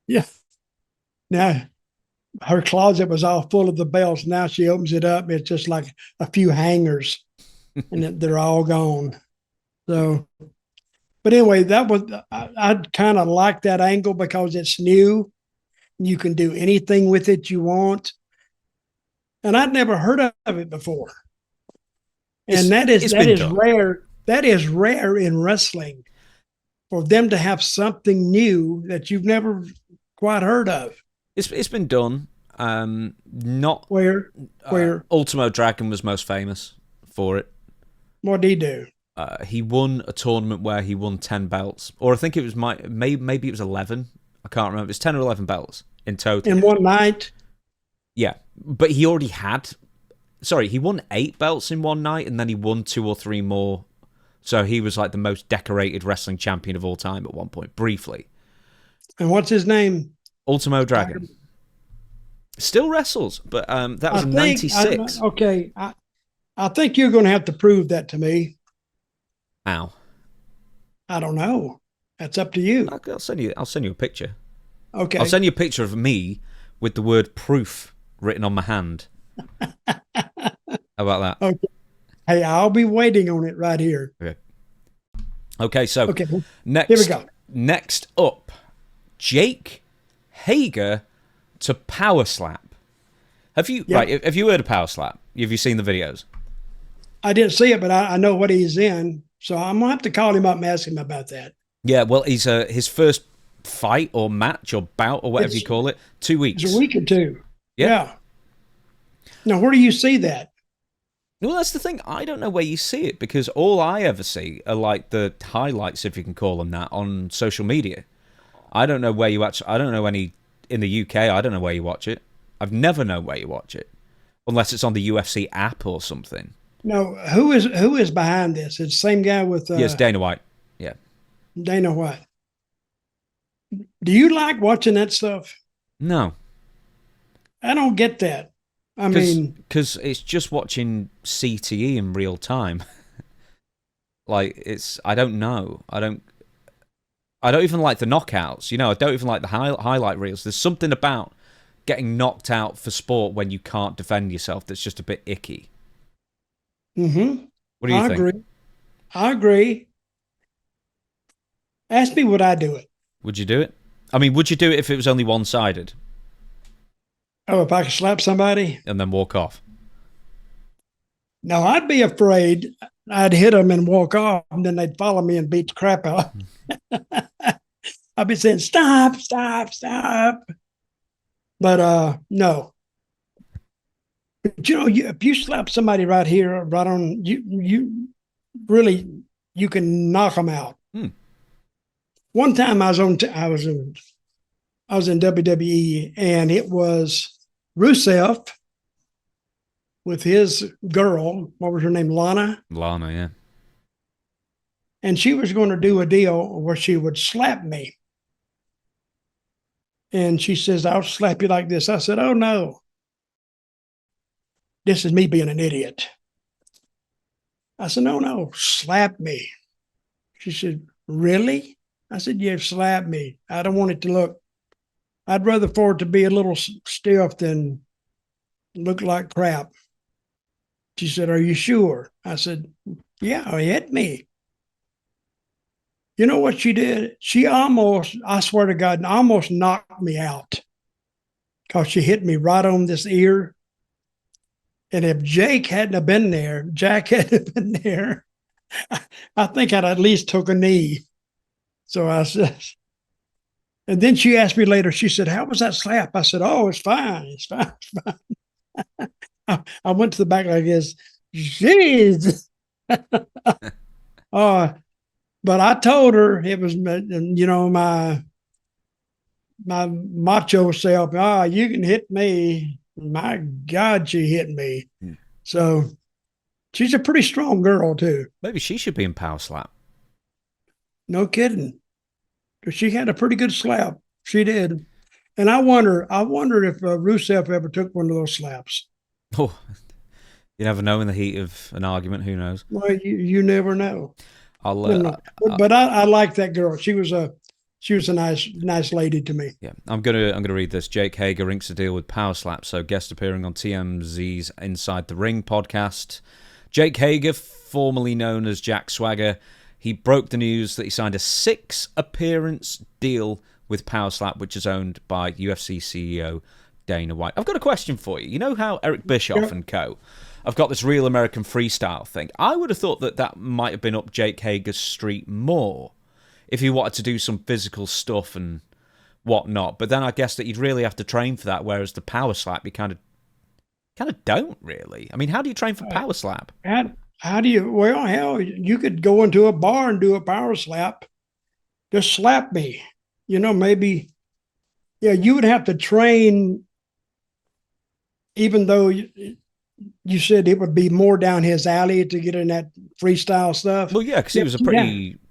Yeah. Now, her closet was all full of the belts. Now she opens it up. It's just like a few hangers, and they're all gone. So, but anyway, I kind of like that angle because it's new. You can do anything with it you want. And I'd never heard of it before. And that is rare. That is rare in wrestling, for them to have something new that you've never quite heard of. It's been done. Not where Ultimo Dragon was most famous for it. What did he do? He won a tournament where he won 10 belts, or I think it was maybe it was 11. I can't remember. It's 10 or 11 belts in total in one night. Yeah, but he already had. Sorry, he won 8 belts in one night, and then he won 2 or 3 more. So he was like the most decorated wrestling champion of all time at one point, briefly. And what's his name? Ultimo Dragon. Still wrestles, but that was in 96. Okay, I think you're going to have to prove that to me. How? I don't know. That's up to you. I'll send you a picture. Okay. I'll send you a picture of me with the word proof written on my hand. How about that? Okay. Hey, I'll be waiting on it right here. Okay, so next, here we go. Next up, Jake Hager to Powerslap. Have you have you heard of Powerslap? Have you seen the videos? I didn't see it, but I know what he's in, so I'm gonna have to call him up and ask him about that. Yeah, well, he's his first fight or match or bout or whatever you call it, 2 weeks. It's a week or two. Yeah. Now, where do you see that? Well, that's the thing. I don't know where you see it, because all I ever see are like the highlights, if you can call them that, on social media. I don't know where you actually. I don't know any in the UK. I don't know where you watch it. I've never known where you watch it, unless it's on the UFC app or something. No, who is behind this? It's the same guy with. Yes, Dana White. Yeah, Dana White. Do you like watching that stuff? No, I don't get that. I mean, because it's just watching CTE in real time. Like, it's. I don't know. I don't even like the knockouts. I don't even like the highlight reels. There's something about getting knocked out for sport when you can't defend yourself that's just a bit icky. Mm-hmm. What do you think? I agree. Ask me would I do it. Would you do it? I mean, would you do it if it was only one-sided? Oh, if I could slap somebody? And then walk off? No, I'd be afraid I'd hit them and walk off, and then they'd follow me and beat the crap out. I'd be saying, stop, stop, stop. But no, But if you slap somebody right here, right on you really you can knock them out. One time I was in WWE, and it was Rusev with his girl. What was her name? Lana, yeah. and she was going to do a deal where she would slap me. And she says, "I'll slap you like this." I said, "Oh no, this is me being an idiot." I said, "No, slap me." She said, "Really?" I said, "Yeah, slap me. I don't want it to look, I'd rather for it to be a little stiff than look like crap." She said, "Are you sure?" I said, "Yeah, hit me." You know what she did? She almost, I swear to God, almost knocked me out because she hit me right on this ear. And if Jack hadn't been there, I think I'd at least took a knee. So I said, and then she asked me later, she said, "How was that slap?" I said, "Oh, it's fine. It's fine. It's fine." I went to the back like this. Jeez. But I told her it was, my macho self. You can hit me. My God, she hit me. So she's a pretty strong girl too. Maybe she should be in Powerslap. No kidding. She had a pretty good slap. She did. And I wonder if Rusev ever took one of those slaps. Oh, you never know in the heat of an argument. Who knows? Well, you never know. I'll but I like that girl. She was a nice lady to me. Yeah, I'm gonna read this. Jake Hager inks a deal with Powerslap, so guest appearing on TMZ's Inside the Ring podcast. Jake Hager, formerly known as Jack Swagger, he broke the news that he signed a 6-appearance deal with Powerslap, which is owned by UFC CEO Dana White. I've got a question for you. You know how Eric Bischoff and co. I've got this Real American Freestyle thing. I would have thought that might have been up Jake Hager's street more if he wanted to do some physical stuff and whatnot. But then I guess that you'd really have to train for that, whereas the Powerslap, you kind of don't really. I mean, how do you train for Powerslap? How do you? Well, hell, you could go into a bar and do a Powerslap. Just slap me. Maybe. Yeah, you would have to train, even though you said it would be more down his alley to get in that freestyle stuff. Well, yeah, because he was a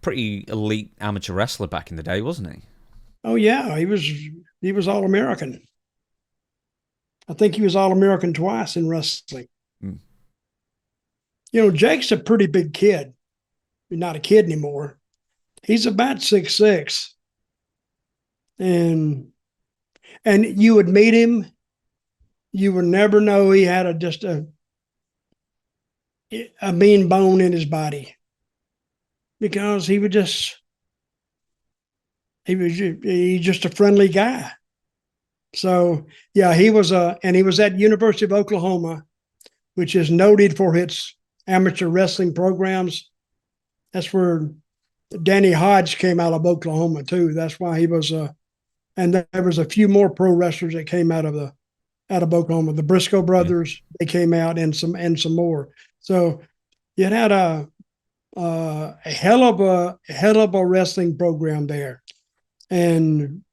pretty elite amateur wrestler back in the day, wasn't he? Oh yeah, he was All-American. I think he was All-American twice in wrestling. Jake's a pretty big kid. He's not a kid anymore. He's about 6'6". And you would meet him, you would never know he had just a mean bone in his body, because he's just a friendly guy. So yeah, he was at University of Oklahoma, which is noted for its amateur wrestling programs. That's where Danny Hodge came out of Oklahoma too. That's why he was and there was a few more pro wrestlers that came out of Oklahoma. The Briscoe brothers, they came out, and some more. So it had a hell of a wrestling program there. And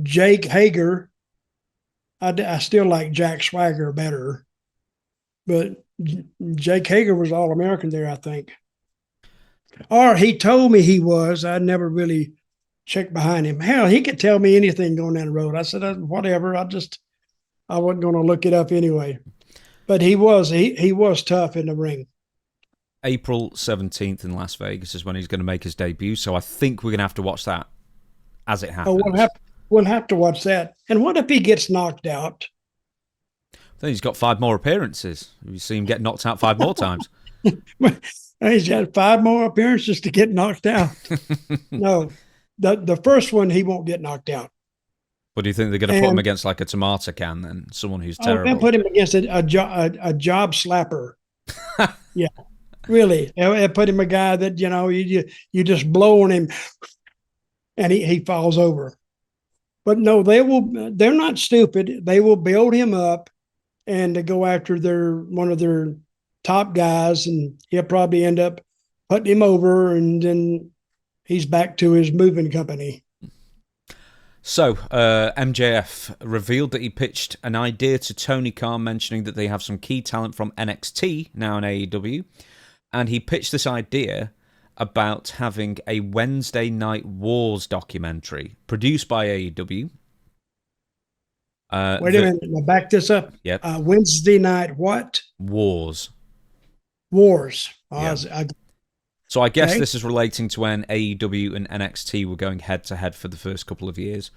Jake Hager, I still like Jack Swagger better, but Jake Hager was All-American there, I think. Or he told me he was. I never really checked behind him. Hell, he could tell me anything going down the road. I said, whatever. I wasn't going to look it up anyway. But he was tough in the ring. April 17th in Las Vegas is when he's going to make his debut. So I think we're going to have to watch that as it happens. Oh, we'll have to watch that. And what if he gets knocked out? I think he's got 5 more appearances. You see him get knocked out 5 more times. He's got 5 more appearances to get knocked out. No, the first one, he won't get knocked out. What do you think they're going to put him against, like a tomato can then? Someone who's terrible? They'll put him against a job slapper. Yeah, really. They'll put him a guy that, you just blow on him and he falls over. But no, they're not stupid. They will build him up and to go after one of their top guys, and he'll probably end up putting him over, and then he's back to his moving company. So, MJF revealed that he pitched an idea to Tony Khan, mentioning that they have some key talent from NXT now in AEW, and he pitched this idea about having a Wednesday Night Wars documentary produced by AEW. Wait a minute, I'll back this up. Yep. Wednesday night what? Wars. Wars. Yeah. So I guess this is relating to when AEW and NXT were going head-to-head for the first couple of years.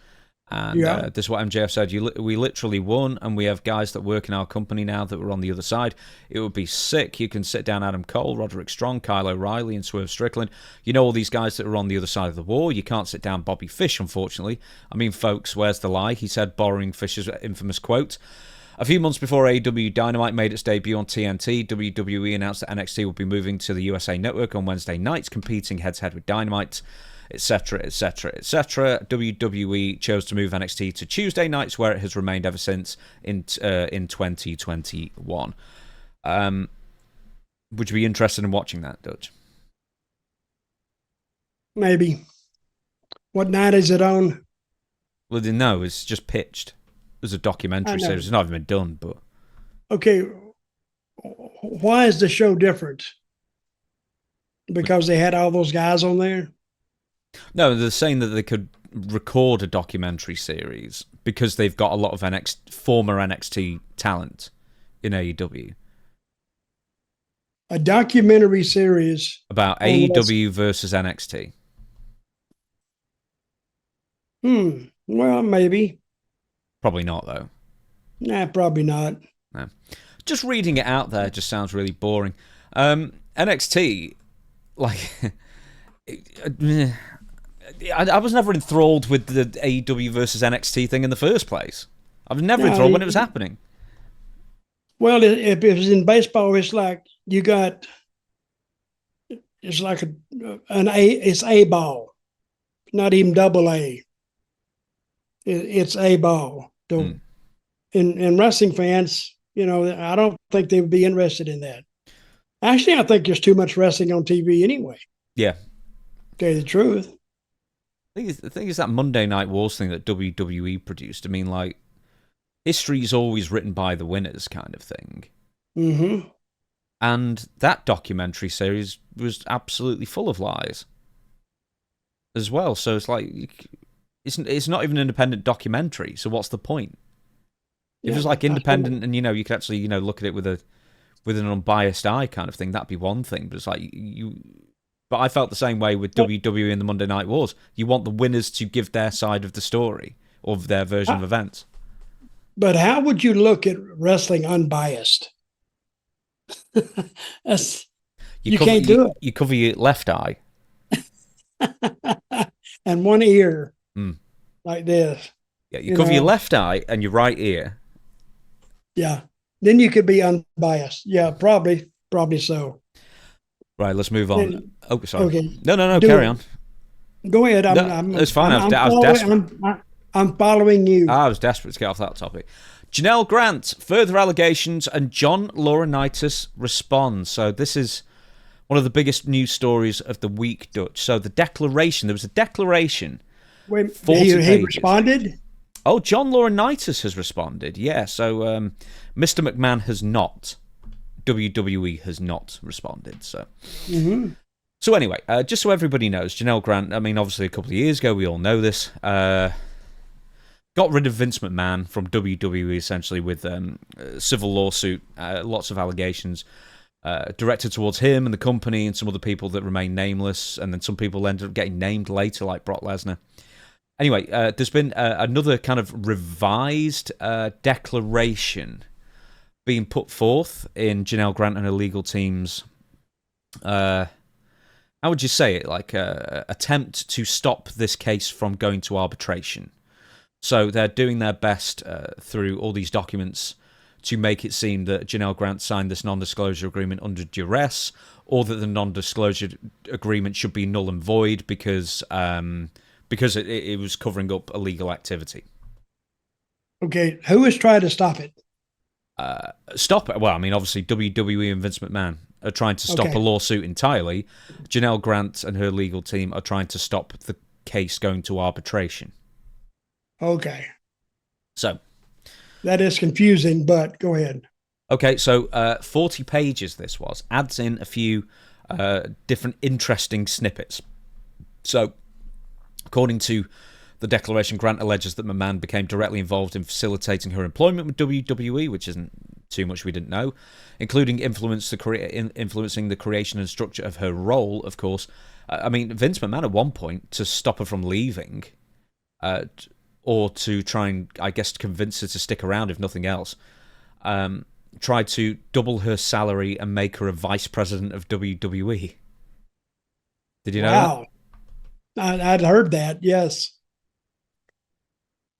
And this is what MJF said. We literally won, and we have guys that work in our company now that were on the other side. It would be sick. You can sit down Adam Cole, Roderick Strong, Kyle O'Reilly, and Swerve Strickland. You know all these guys that are on the other side of the war. You can't sit down Bobby Fish, unfortunately. I mean, folks, where's the lie? He said, borrowing Fish's infamous quote. A few months before AEW Dynamite made its debut on TNT, WWE announced that NXT would be moving to the USA Network on Wednesday nights, competing head-to-head with Dynamite, etc., etc., etc. WWE chose to move NXT to Tuesday nights, where it has remained ever since in 2021. Would you be interested in watching that, Dutch? Maybe. What night is it on? Well, no, it's just pitched. It was a documentary series. It's not even been done, but... Okay, why is the show different? Because they had all those guys on there? No, they're saying that they could record a documentary series because they've got a lot of former NXT talent in AEW. A documentary series about AEW versus NXT. Well, maybe. Probably not, though. Nah, probably not. No. Just reading it out there just sounds really boring. NXT, like... I was never enthralled with the AEW versus NXT thing in the first place. I was never enthralled when it was happening. Well, if it was in baseball, it's like you got... It's like it's A ball. Not even double A. It's A ball. So in wrestling fans, I don't think they would be interested in that. Actually, I think there's too much wrestling on TV anyway. Yeah. To tell you the truth. The thing is that Monday Night Wars thing that WWE produced. I mean, like, history's always written by the winners kind of thing. Mm-hmm. And that documentary series was absolutely full of lies as well. So it's like... It's not even an independent documentary, so what's the point? If it was like independent and, you could actually, look at it with an unbiased eye kind of thing, that'd be one thing. But it's like But I felt the same way with WWE and the Monday Night Wars. You want the winners to give their side of the story, or their version of events. But how would you look at wrestling unbiased? You can't do it. You cover your left eye. And one ear. Like this. Yeah, you cover your left eye and your right ear. Yeah. Then you could be unbiased. Yeah, probably so. Right, let's move on. Sorry. Okay. No, carry on. Go ahead. It's fine. I was desperate. I'm following you. I was desperate to get off that topic. Janel Grant, further allegations, and John Laurinaitis responds. So this is one of the biggest news stories of the week, Dutch. So there was a declaration. Wait, he responded? Oh, John Laurinaitis has responded. Yeah, so Mr. McMahon has not. WWE has not responded. So, So anyway, just so everybody knows, Janel Grant, I mean, obviously a couple of years ago, we all know this, got rid of Vince McMahon from WWE, essentially, with a civil lawsuit, lots of allegations directed towards him and the company and some other people that remain nameless, and then some people ended up getting named later, like Brock Lesnar. Anyway, there's been another kind of revised declaration being put forth in Janel Grant and her legal team's, how would you say it, like attempt to stop this case from going to arbitration. So they're doing their best through all these documents to make it seem that Janel Grant signed this non-disclosure agreement under duress, or that the non-disclosure agreement should be null and void because it was covering up illegal activity. Okay, who is trying to stop it? stop it. Well, I mean, obviously, WWE and Vince McMahon are trying to stop a lawsuit entirely. Janel Grant and her legal team are trying to stop the case going to arbitration. Okay. So that is confusing, but go ahead. Okay, so 40 pages this was. Adds in a few different interesting snippets. So, according to the declaration, Grant alleges that McMahon became directly involved in facilitating her employment with WWE, which isn't too much we didn't know, including influencing the creation and structure of her role, of course. I mean, Vince McMahon at one point, to stop her from leaving, or to try and, I guess, convince her to stick around, if nothing else, tried to double her salary and make her a vice president of WWE. Did you know that? I'd heard that, yes.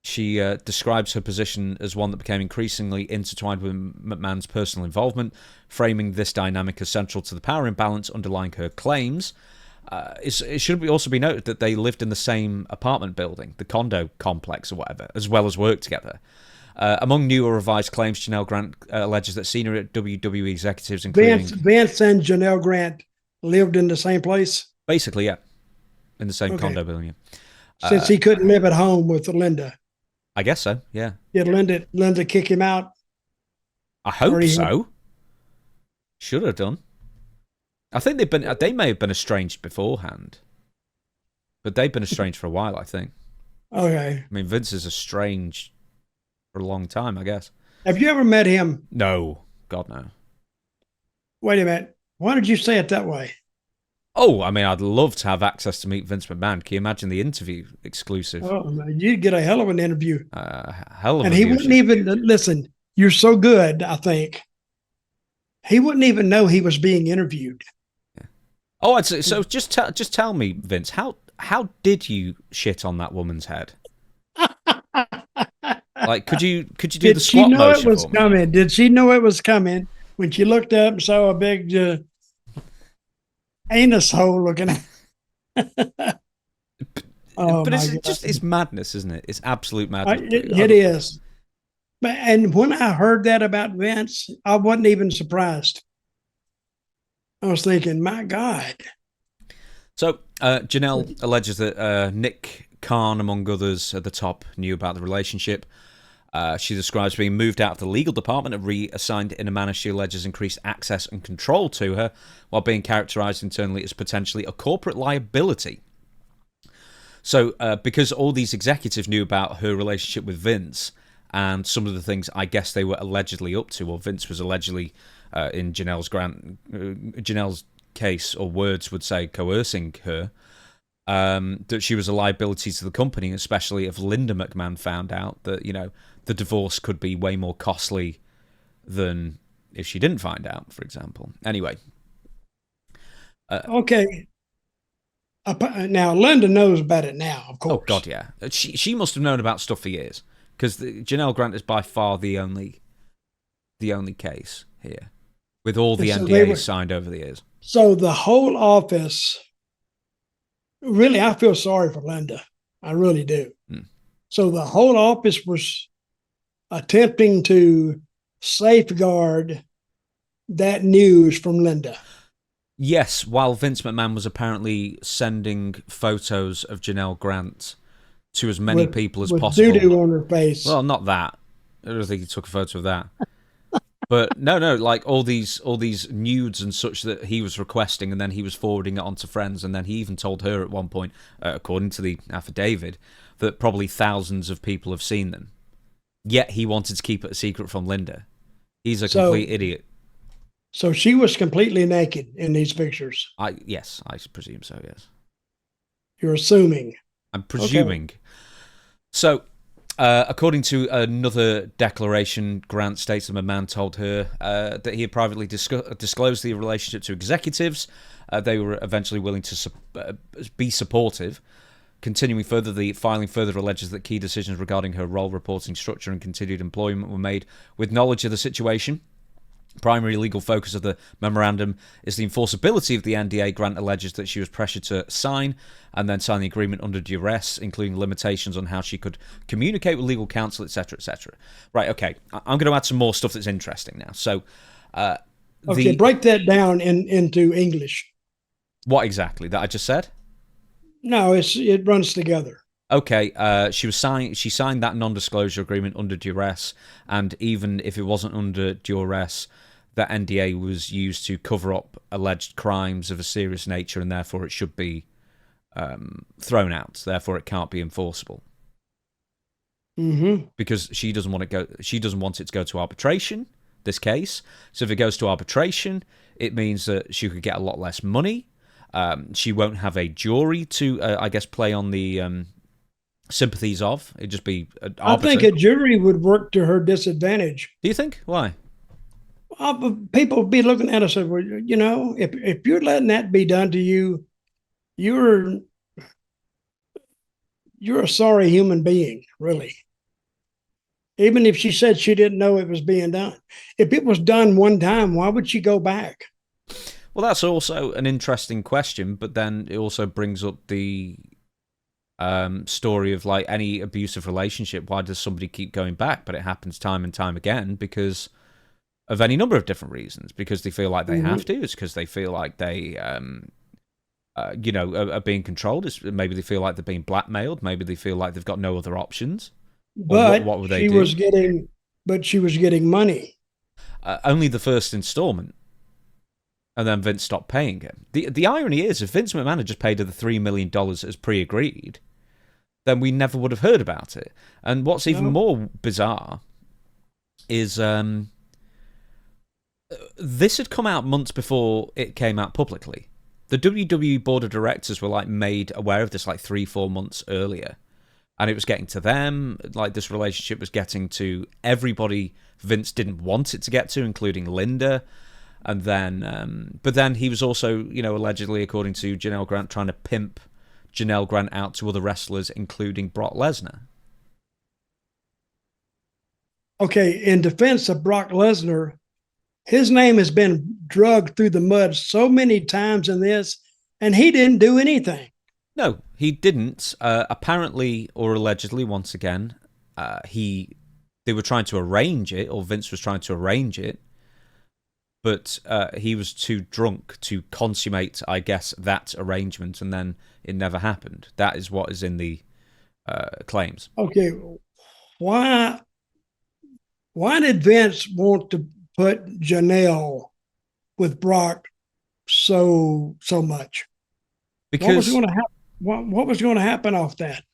She describes her position as one that became increasingly intertwined with McMahon's personal involvement, framing this dynamic as central to the power imbalance underlying her claims. It should also be noted that they lived in the same apartment building, the condo complex or whatever, as well as worked together. Among new or revised claims, Janel Grant alleges that senior WWE executives, including Vince and Janel Grant, lived in the same place. Basically, yeah, in the same condo building. Yeah. Since he couldn't live at home with Linda, I guess so. Yeah. Did Linda kick him out? I hope so. Should have done. I think they may have been estranged beforehand, but they've been estranged for a while, I think. Okay. I mean, Vince is estranged for a long time, I guess. Have you ever met him? No. God, no. Wait a minute. Why did you say it that way? Oh, I mean, I'd love to have access to meet Vince McMahon. Can you imagine the interview exclusive? Oh, you'd get a hell of an interview. Hell of and a he wouldn't even, listen, you're so good, I think. He wouldn't even know he was being interviewed. Yeah. Oh, I'd say, so just tell me, Vince, how did you shit on that woman's head? Like, could you do the squat motion? Did she know it was coming? Did she know it was coming when she looked up and saw a big anus hole looking at? But it's madness, isn't it? It's absolute madness. It is. And when I heard that about Vince, I wasn't even surprised. I was thinking, my God. So Janel alleges that Nick Khan, among others at the top, knew about the relationship. She describes being moved out of the legal department and reassigned in a manner she alleges increased access and control to her, while being characterized internally as potentially a corporate liability. So, because all these executives knew about her relationship with Vince and some of the things I guess they were allegedly up to, or Vince was allegedly, in Janel's case, or words would say, coercing her, that she was a liability to the company, especially if Linda McMahon found out that, you know, the divorce could be way more costly than if she didn't find out, for example. Anyway. Okay. Now, Linda knows about it now, of course. Oh, God, yeah. She must have known about stuff for years, because Janel Grant is by far the only case here, with all the NDAs signed over the years. So the whole office, really, I feel sorry for Linda. I really do. So the whole office was attempting to safeguard that news from Linda. Yes, while Vince McMahon was apparently sending photos of Janel Grant to as many people as possible. With doo-doo on her face. Well, not that. I don't think he took a photo of that. But no, like all these nudes and such that he was requesting, and then he was forwarding it on to friends, and then he even told her at one point, according to the affidavit, that probably thousands of people have seen them. Yet he wanted to keep it a secret from Linda. He's a complete idiot. So she was completely naked in these pictures? Yes, I presume so, yes. You're assuming? I'm presuming. Okay. So, according to another declaration, Grant states that McMahon told her that he had privately disclosed the relationship to executives. They were eventually willing to be supportive. Continuing further, the filing further alleges that key decisions regarding her role, reporting structure, and continued employment were made with knowledge of the situation. Primary legal focus of the memorandum is the enforceability of the NDA. Grant alleges that she was pressured to sign and then sign the agreement under duress, including limitations on how she could communicate with legal counsel, etc., etc. Right, okay. I'm going to add some more stuff that's interesting now. So, break that down into English. What exactly? That I just said? No, it runs together. Okay, she signed that non-disclosure agreement under duress, and even if it wasn't under duress, that NDA was used to cover up alleged crimes of a serious nature, and therefore it should be thrown out. Therefore, it can't be enforceable. Mm-hmm. Because she doesn't want it to go to arbitration. This case, so if it goes to arbitration, it means that she could get a lot less money. She won't have a jury to, I guess, play on the sympathies of. It'd just be an arbiter. I think a jury would work to her disadvantage. Do you think? Why? People would be looking at us and, well, you know, if you're letting that be done to you, you're a sorry human being, really. Even if she said she didn't know it was being done. If it was done one time, why would she go back? Well, that's also an interesting question, but then it also brings up the story of like any abusive relationship. Why does somebody keep going back? But it happens time and time again because of any number of different reasons. Because they feel like they have to. It's because they feel like they, are being controlled. Maybe they feel like they're being blackmailed. Maybe they feel like they've got no other options. But what would they do? She was getting money. Only the first installment. And then Vince stopped paying him. The irony is, if Vince McMahon had just paid her the $3 million as pre-agreed, then we never would have heard about it. And what's even more bizarre is this had come out months before it came out publicly. The WWE board of directors were like made aware of this like 3-4 months earlier. And it was getting to them, like this relationship was getting to everybody Vince didn't want it to get to, including Linda. And then, but then he was also, allegedly, according to Janel Grant, trying to pimp Janel Grant out to other wrestlers, including Brock Lesnar. Okay, in defense of Brock Lesnar, his name has been dragged through the mud so many times in this, and he didn't do anything. No, he didn't. Apparently, or allegedly, once again, they were trying to arrange it, or Vince was trying to arrange it. But he was too drunk to consummate, I guess, that arrangement, and then it never happened. That is what is in the claims. Okay, why did Vince want to put Janelle with Brock so much? Because what was going to happen off that?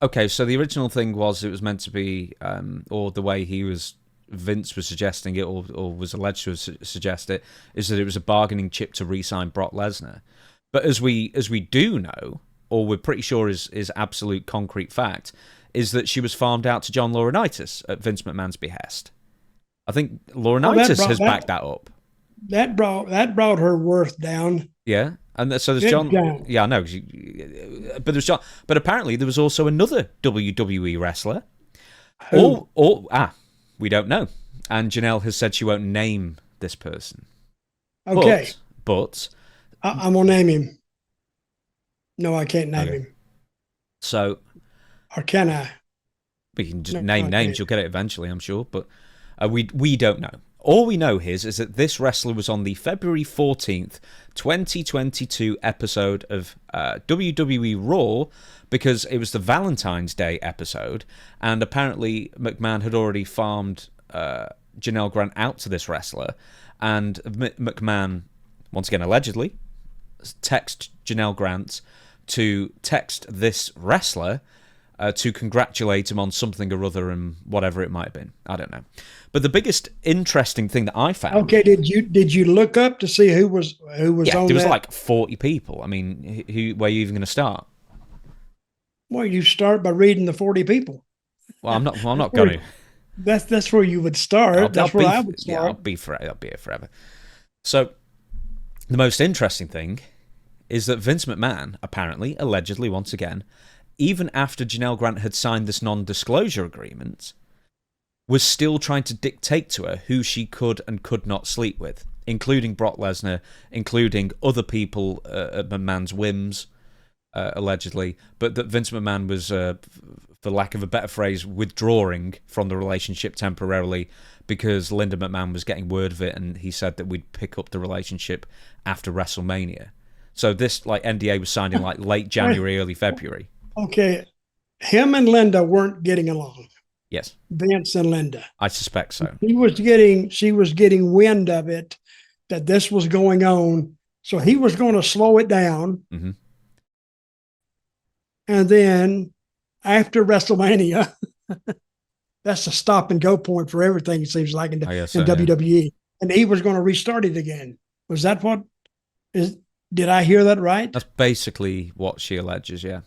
Okay, so the original thing was it was meant to be, or the way Vince was suggesting it, or was alleged to suggest it, is that it was a bargaining chip to re-sign Brock Lesnar. But as we do know, or we're pretty sure is absolute concrete fact, is that she was farmed out to John Laurinaitis at Vince McMahon's behest. I think Laurinaitis has backed that up. That brought her worth down. Yeah, and so there's John. Yeah, I know. But there's John. But apparently there was also another WWE wrestler. Who? We don't know. And Janelle has said she won't name this person. Okay. But I'm going to name him. No, I can't name him. So. Or can I? We can just name names. You'll get it eventually, I'm sure. But we don't know. All we know is that this wrestler was on the February 14th, 2022 episode of WWE Raw, because it was the Valentine's Day episode, and apparently McMahon had already farmed Janel Grant out to this wrestler, and McMahon, once again allegedly, texted Janel Grant to text this wrestler to congratulate him on something or other, and whatever it might have been. I don't know. But the biggest interesting thing that I found... Okay, did you look up to see who was on that? Yeah, there was like 40 people. I mean, where are you even going to start? Well, you start by reading the 40 people. Well, I'm not going to. That's where you would start. That's where I would start. Yeah, I'll be here forever. So, the most interesting thing is that Vince McMahon, apparently, allegedly, once again, even after Janel Grant had signed this non-disclosure agreement, was still trying to dictate to her who she could and could not sleep with, including Brock Lesnar, including other people at McMahon's whims, allegedly, but that Vince McMahon was, for lack of a better phrase, withdrawing from the relationship temporarily because Linda McMahon was getting word of it, and he said that we'd pick up the relationship after WrestleMania. So this NDA was signed in late January, early February. Okay. Him and Linda weren't getting along. Yes. Vince and Linda. I suspect so. She was getting wind of it, that this was going on. So he was going to slow it down. Mm-hmm. And then after WrestleMania, that's a stop and go point for everything, it seems like, in WWE. Yeah. And he was going to restart it again. Was that what is? Did I hear that right? That's basically what she alleges, yeah.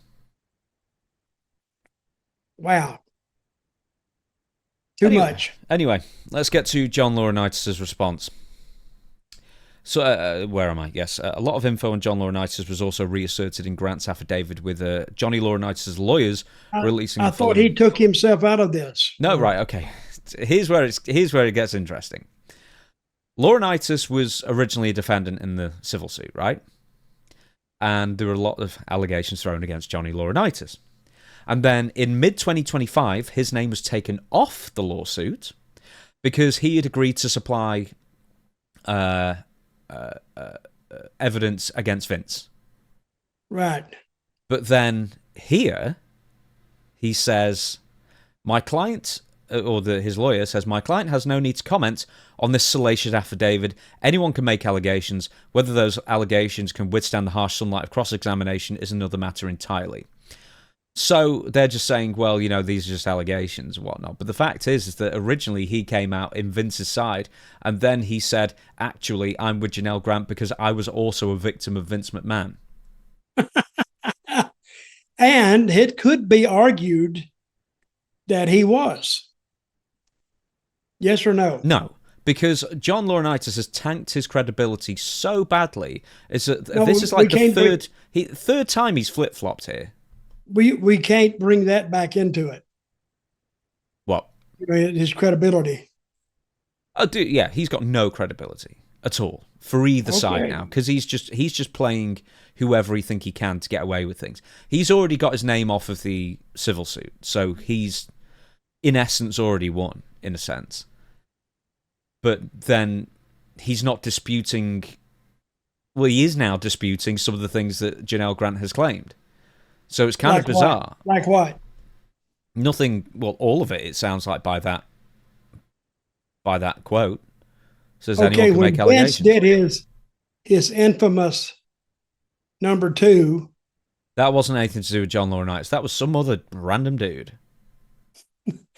Wow. Too much. Anyway, let's get to John Laurinaitis' response. So, where am I? Yes, a lot of info on John Laurinaitis was also reasserted in Grant's affidavit, with Johnny Laurinaitis' lawyers releasing. I thought he took himself out of this. No, right, okay. Here's where it gets interesting. Laurinaitis was originally a defendant in the civil suit, right? And there were a lot of allegations thrown against Johnny Laurinaitis. And then in mid-2025, his name was taken off the lawsuit because he had agreed to supply evidence against Vince. Right. But then here, he says, my client, his lawyer says, my client has no need to comment on this salacious affidavit. Anyone can make allegations. Whether those allegations can withstand the harsh sunlight of cross-examination is another matter entirely. So they're just saying, well, these are just allegations and whatnot. But the fact is that originally he came out in Vince's side, and then he said, actually, I'm with Janel Grant because I was also a victim of Vince McMahon. And it could be argued that he was. Yes or no? No, because John Laurinaitis has tanked his credibility so badly. This is like the third time he's flip-flopped here. We can't bring that back into it. What? His credibility. Oh, dude, yeah, he's got no credibility at all for either side now, because he's just playing whoever he think he can to get away with things. He's already got his name off of the civil suit, so he's in essence already won in a sense. But then he's not disputing. Well, he is now disputing some of the things that Janel Grant has claimed. So it's kind of bizarre. What? Like what? Nothing. Well, all of it. It sounds like by that quote. Says anyone can make allegations. Vince did his infamous number 2. That wasn't anything to do with John Laurinaitis. That was some other random dude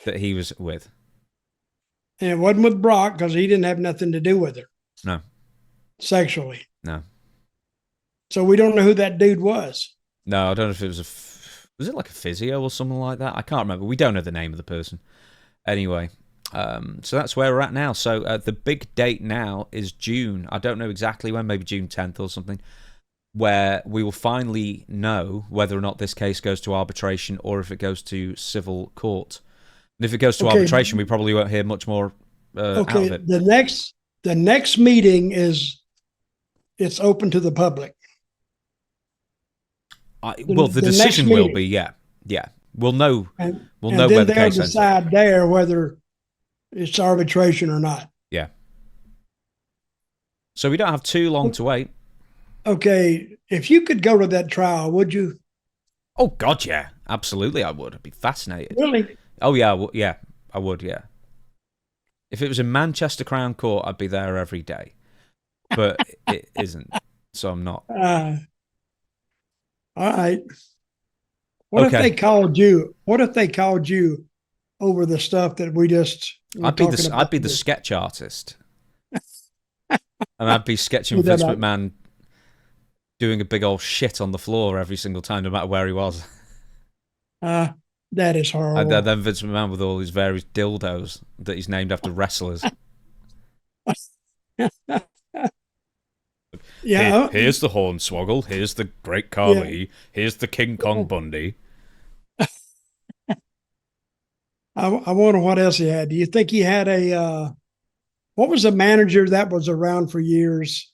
that he was with. And it wasn't with Brock because he didn't have nothing to do with her. No. Sexually. No. So we don't know who that dude was. No, I don't know if it was was it like a physio or something like that? I can't remember. We don't know the name of the person. Anyway, so that's where we're at now. So the big date now is June. I don't know exactly when, maybe June 10th or something, where we will finally know whether or not this case goes to arbitration or if it goes to civil court. And if it goes to arbitration, we probably won't hear much more out of it. The next meeting it's open to the public. The decision will be, yeah. We'll know. We'll know where the case ends. They'll decide there whether it's arbitration or not. Yeah. So we don't have too long to wait. Okay, if you could go to that trial, would you? Oh God, yeah, absolutely, I would. I'd be fascinated. Really? Oh yeah, I would. Yeah. If it was in Manchester Crown Court, I'd be there every day. But it isn't, so I'm not. All right. What if they called you? What if they called you over the stuff that we just? I'd be the sketch artist, and I'd be sketching Vince McMahon doing a big old shit on the floor every single time, no matter where he was. That is horrible. And then Vince McMahon with all his various dildos that he's named after wrestlers. Yeah. Here's the Hornswoggle. Here's the Great Khali. Yeah. Here's the King Kong Bundy. I wonder what else he had. Do you think he had what was the manager that was around for years?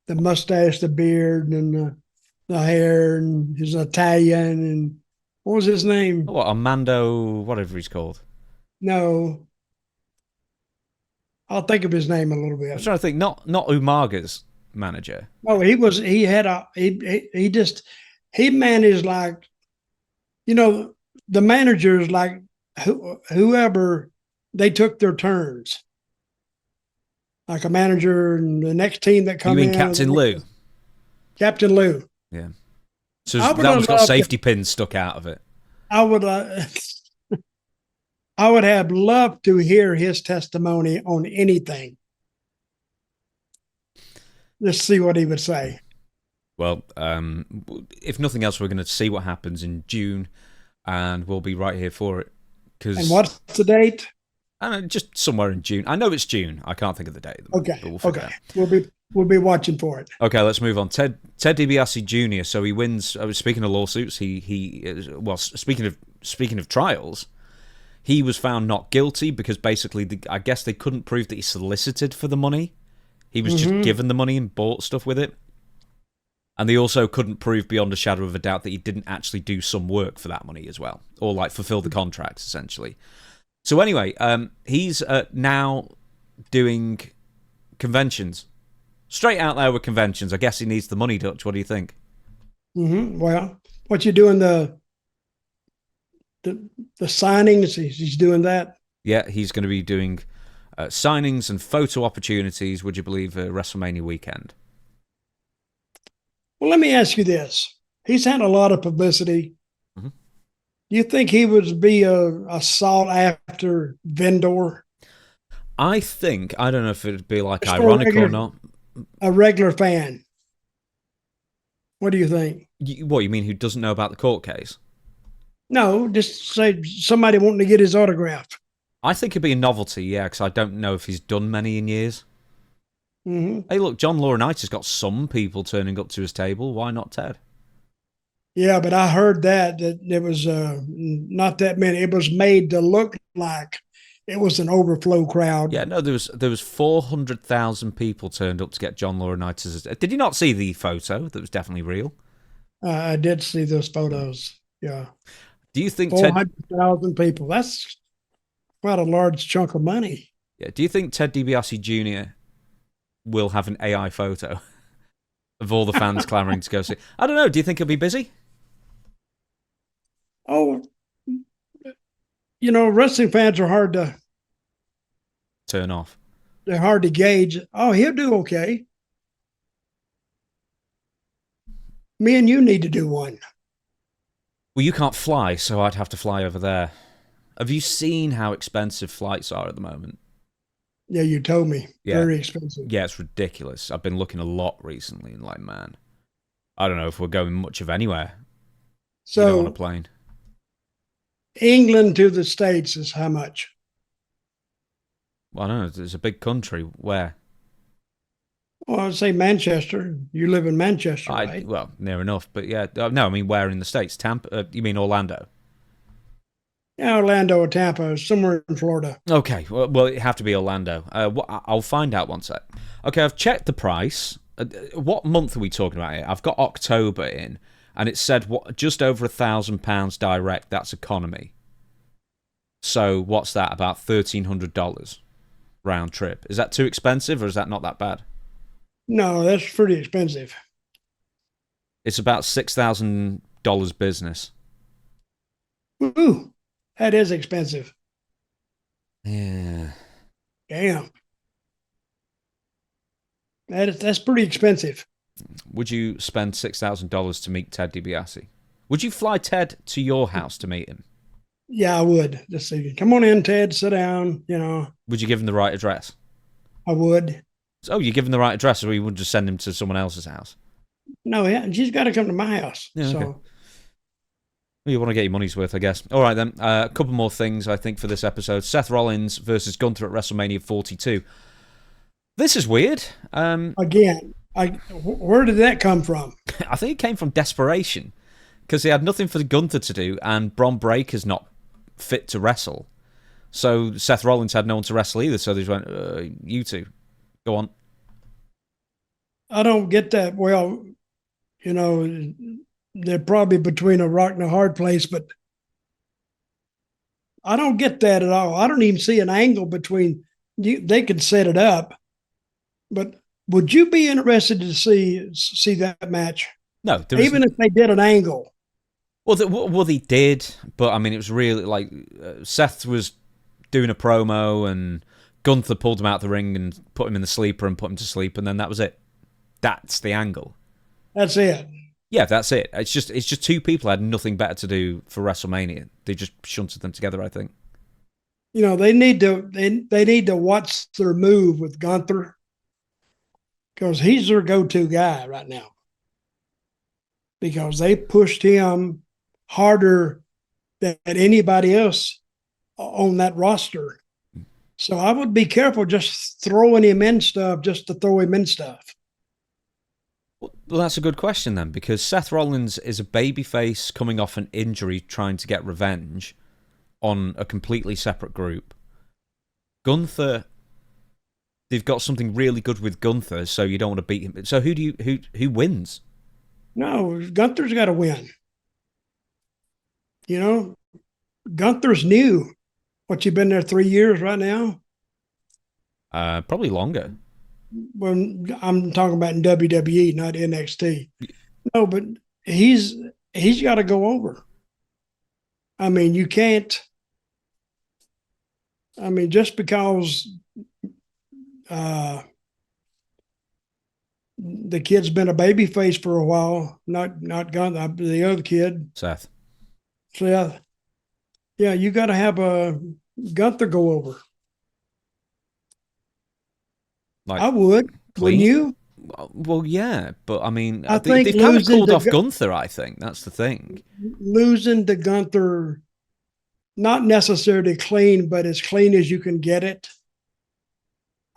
The mustache, the beard, and the hair, and he's Italian. And what was his name? What, Armando, whatever he's called? No, I'll think of his name a little I'm bit. trying to think. Not Umaga's manager. No, he was. He had a. He just he managed like, the managers like whoever they took their turns. Like a manager and the next team that come in. You mean Captain Lou? Captain Lou. Yeah. So that one's got safety pins stuck out of it. I would I would have loved to hear his testimony on anything. Just see what he would say. Well, if nothing else, we're going to see what happens in June, and we'll be right here for it. And what's the date? Just somewhere in June. I know it's June. I can't think of the date. Okay. Okay. We'll be watching for it. Okay, let's move on. Ted DiBiase Jr. So he wins. Speaking of lawsuits, speaking of trials, he was found not guilty because basically, I guess they couldn't prove that he solicited for the money. He was just given the money and bought stuff with it. And they also couldn't prove beyond a shadow of a doubt that he didn't actually do some work for that money as well, or like fulfill the contracts essentially. So anyway, he's now doing conventions. Straight out there with conventions. I guess he needs the money, Dutch. What do you think? Well, what you doing the signings? He's doing that. Yeah, he's going to be doing signings and photo opportunities. Would you believe WrestleMania weekend? Well, let me ask you this: he's had a lot of publicity. Do you think he would be a sought after vendor? I don't know if it'd be like ironic or not. A regular fan. What do you think? What, you mean who doesn't know about the court case? No, just say somebody wanting to get his autograph. I think it'd be a novelty, yeah, because I don't know if he's done many in years. Hey, look, John Laurinaitis got some people turning up to his table. Why not Ted? Yeah, but I heard that it was not that many. It was made to look like it was an overflow crowd. Yeah, no, there was 400,000 people turned up to get John Laurinaitis. Did you not see the photo that was definitely real? I did see those photos. Yeah. Do you think 400,000 people? That's quite a large chunk of money. Yeah. Do you think Ted DiBiase Jr. will have an AI photo of all the fans clamoring to go see? I don't know. Do you think he'll be busy? Oh, wrestling fans are hard to turn off. They're hard to gauge. Oh, he'll do okay. Me and you need to do one. Well, you can't fly, so I'd have to fly over there. Have you seen how expensive flights are at the moment? Yeah, you told me. Yeah. Very expensive. Yeah, it's ridiculous. I've been looking a lot recently and like, man, I don't know if we're going much of anywhere. So on a plane. England to the States is how much? Well, I don't know. It's a big country. Where? Well, I'd say Manchester. You live in Manchester, right? Well, near enough. But yeah, no, I mean, where in the States? Tampa? You mean Orlando? Yeah, Orlando or Tampa, somewhere in Florida. Okay, well, it'd have to be Orlando. I'll find out one sec. Okay, I've checked the price. What month are we talking about here? I've got October in, and it said just over £1,000 direct. That's economy. So what's that? About $1,300 round trip. Is that too expensive, or is that not that bad? No, that's pretty expensive. It's about $6,000 business. Ooh, that is expensive. Yeah. Damn. That's pretty expensive. Would you spend $6,000 to meet Ted DiBiase? Would you fly Ted to your house to meet him? Yeah, I would. Just say, come on in, Ted, sit down, Would you give him the right address? I would. Oh, you give him the right address, or you would just send him to someone else's house? No, yeah, she's got to come to my house. Yeah, okay. So. Well, you want to get your money's worth, I guess. All right, then. A couple more things, I think, for this episode. Seth Rollins versus Gunther at WrestleMania 42. This is weird. Again, where did that come from? I think it came from desperation, because they had nothing for Gunther to do, and Bron Breakker's not fit to wrestle. So Seth Rollins had no one to wrestle either, so they just went, you two, go on. I don't get that. Well, they're probably between a rock and a hard place, but I don't get that at all. I don't even see an angle between you. They could set it up, but would you be interested to see that match? No, even if they did an angle. Well, they did, but I mean, it was really like Seth was doing a promo, and Gunther pulled him out the ring and put him in the sleeper and put him to sleep, and then that was it. That's the angle. That's it. Yeah, that's it. It's just two people had nothing better to do for WrestleMania. They just shunted them together, I think. They need to watch their move with Gunther, because he's their go-to guy right now. Because they pushed him harder than anybody else on that roster. So I would be careful just throwing him in stuff just to throw him in stuff. Well, that's a good question then, because Seth Rollins is a babyface coming off an injury trying to get revenge on a completely separate group. Gunther, they've got something really good with Gunther, so you don't want to beat him. So who wins? No, Gunther's got to win. Gunther's new. What, you been there 3 years right now? Probably longer. Well, I'm talking about in WWE, not NXT. No, but he's got to go over. I mean, you can't. I mean, just because the kid's been a baby face for a while, not Gunther, the other kid, Seth. Yeah, you got to have a Gunther go over. Like, I would. Clean? Wouldn't you? Well, yeah, but I mean, I think they've kind of called off Gunther, I think. That's the thing. Losing to Gunther, not necessarily clean, but as clean as you can get it,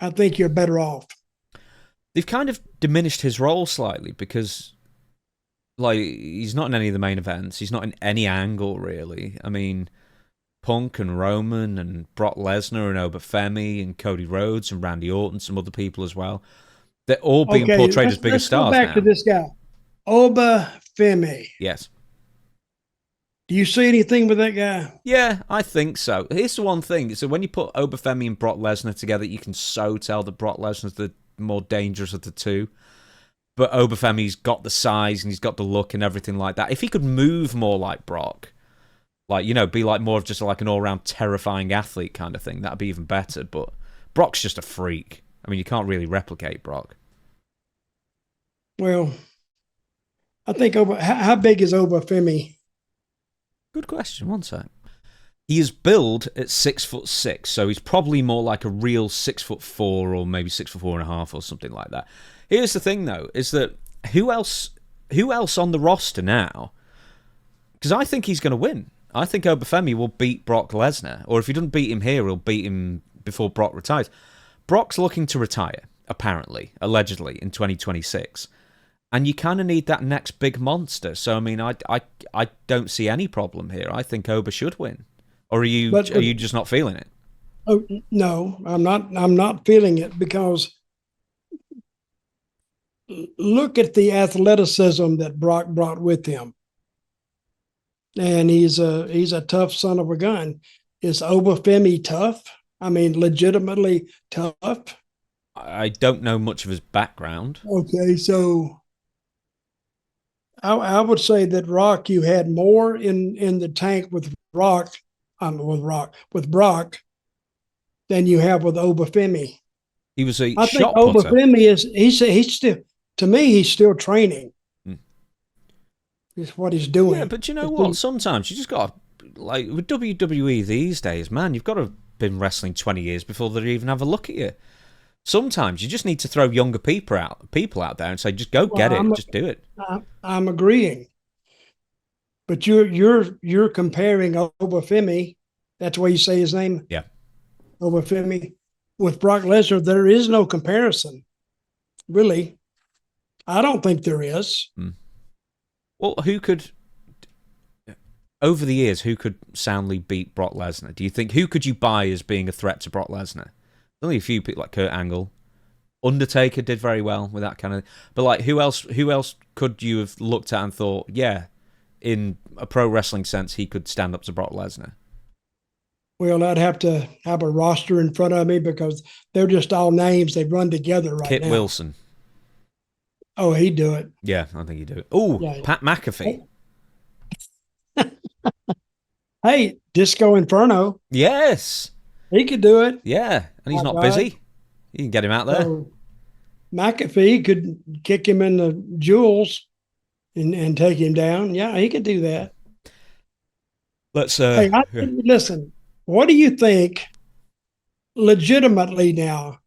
I think you're better off. They've kind of diminished his role slightly because, like, he's not in any of the main events. He's not in any angle, really. I mean, Punk and Roman and Brock Lesnar and Obafemi and Cody Rhodes and Randy Orton, some other people as well. They're all being portrayed as bigger stars now. Let's go back to this guy, Obafemi. Yes. Do you see anything with that guy? Yeah, I think so. Here's the one thing. So when you put Obafemi and Brock Lesnar together, you can so tell that Brock Lesnar's the more dangerous of the two. But Obafemi's got the size and he's got the look and everything like that. If he could move more like Brock, like, be like more of just like an all-round terrifying athlete kind of thing, that'd be even better. But Brock's just a freak. I mean, you can't really replicate Brock. Well, I think how big is Obafemi? Good question. One sec. He is billed at 6'6", so he's probably more like a real 6'4", or maybe 6'4.5" or something like that. Here's the thing, though, is that who else on the roster now? Because I think he's going to win. I think Obafemi will beat Brock Lesnar, or if he doesn't beat him here, he'll beat him before Brock retires. Brock's looking to retire, apparently, allegedly, in 2026. And you kind of need that next big monster. So, I mean, I don't see any problem here. I think Oba should win. Or are you just not feeling it? Oh, no, I'm not feeling it, because look at the athleticism that Brock brought with him. And he's a tough son of a gun. Is Obafemi tough? I mean, legitimately tough? I don't know much of his background. Okay, so I would say that Brock, you had more in the tank with Brock than you have with Obafemi. He was a I shot think putter. Obafemi he's still, to me, he's still training. Is what he's doing. Yeah, but you know what? Sometimes you just got to, like, with WWE these days, man, you've got to have been wrestling 20 years before they even have a look at you. Sometimes you just need to throw younger people out there and say, just go get it, just do it. I'm agreeing. But you're comparing Obafemi, that's why you say his name? Yeah. Obafemi, with Brock Lesnar. There is no comparison, really. I don't think there is. Well, who could... over the years, who could soundly beat Brock Lesnar? Do you think, who could you buy as being a threat to Brock Lesnar? Only a few people like Kurt Angle. Undertaker did very well with that kind of, but like who else could you have looked at and thought, yeah, in a pro wrestling sense, he could stand up to Brock Lesnar? Well, I'd have to have a roster in front of me because they're just all names. They run together right Kit now. Wilson. Oh, he'd do it. Yeah, I think he'd do it. Oh, yeah. Pat McAfee. Hey, Disco Inferno. Yes. He could do it. Yeah, and he's not busy. You can get him out there. So McAfee could kick him in the jewels and take him down. Yeah, he could do that. Let's listen, what do you think legitimately now?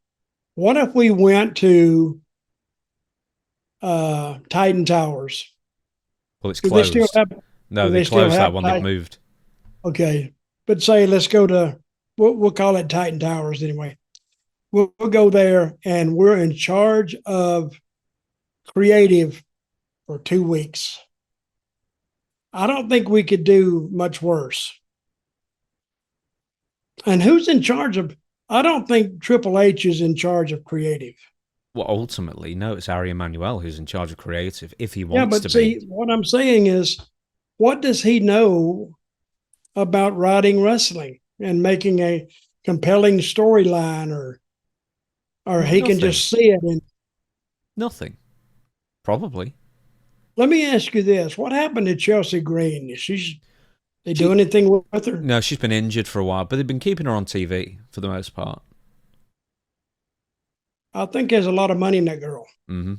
What if we went to Titan Towers? Well, it's closed. They closed that one. They've moved. Okay. But say, let's go to, we'll call it Titan Towers anyway. We'll go there and we're in charge of creative for 2 weeks. I don't think we could do much worse. And who's in charge of, I don't think Triple H is in charge of creative. Well, ultimately, no, it's Ari Emanuel who's in charge of creative if he wants to be. What I'm saying is, what does he know about writing wrestling and making a compelling storyline, or he can just see it in nothing? Probably. Let me ask you this: what happened to Chelsea Green? They do anything with her? No, she's been injured for a while, but they've been keeping her on TV for the most part. I think there's a lot of money in that girl. Mm-hmm.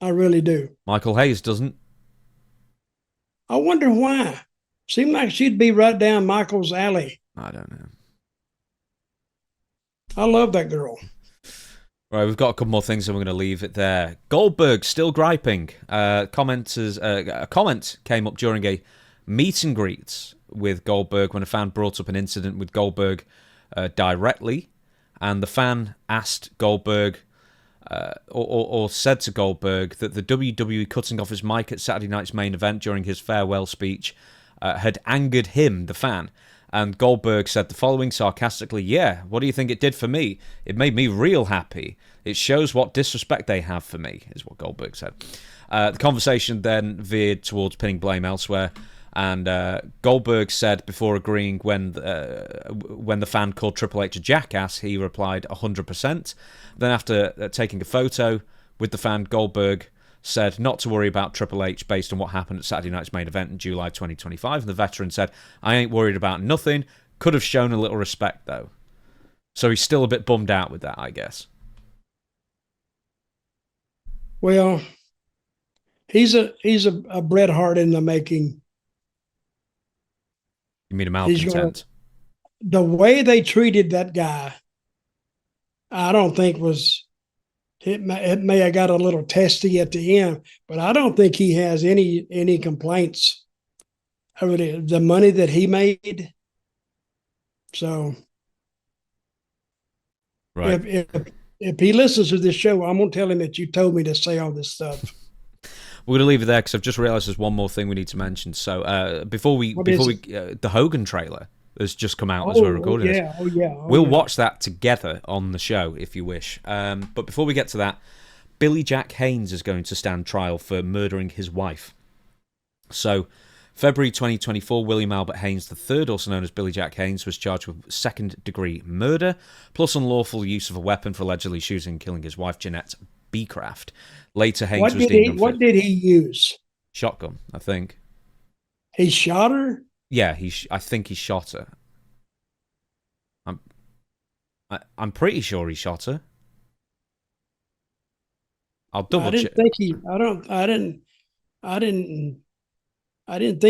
I really do. Michael Hayes doesn't. I wonder why. Seemed like she'd be right down Michael's alley. I don't know. I love that girl. Right, we've got a couple more things and we're going to leave it there. Goldberg still griping. A comment came up during a meet and greet with Goldberg when a fan brought up an incident with Goldberg directly, and the fan asked Goldberg or said to Goldberg that the WWE cutting off his mic at Saturday night's main event during his farewell speech had angered him, the fan. And Goldberg said the following sarcastically, "Yeah, what do you think it did for me? It made me real happy. It shows what disrespect they have for me," is what Goldberg said. The conversation then veered towards pinning blame elsewhere, and Goldberg said before agreeing when the fan called Triple H a jackass, he replied 100%. Then after taking a photo with the fan, Goldberg said not to worry about Triple H based on what happened at Saturday night's main event in July 2025. And the veteran said, "I ain't worried about nothing. Could have shown a little respect, though." So he's still a bit bummed out with that, I guess. Well, he's a Bret Hart in the making. You mean a malcontent? The way they treated that guy, I don't think was... It may have got a little testy at the end, but I don't think he has any complaints over the money that he made. So, right. If he listens to this show, I'm gonna tell him that you told me to say all this stuff. We're gonna leave it there because I've just realised there's one more thing we need to mention. So before we the Hogan trailer has just come out as we're recording this. We'll watch that together on the show if you wish. But before we get to that, Billy Jack Haynes is going to stand trial for murdering his wife. So, February 2024, William Albert Haynes III, also known as Billy Jack Haynes, was charged with second-degree murder, plus unlawful use of a weapon for allegedly shooting and killing his wife, Jeanette Beecraft. Later, Haynes was deemed unfit. What did he use? Shotgun, I think. He shot her? Yeah, I think he shot her. I'm pretty sure he shot her. I'll double check. I didn't think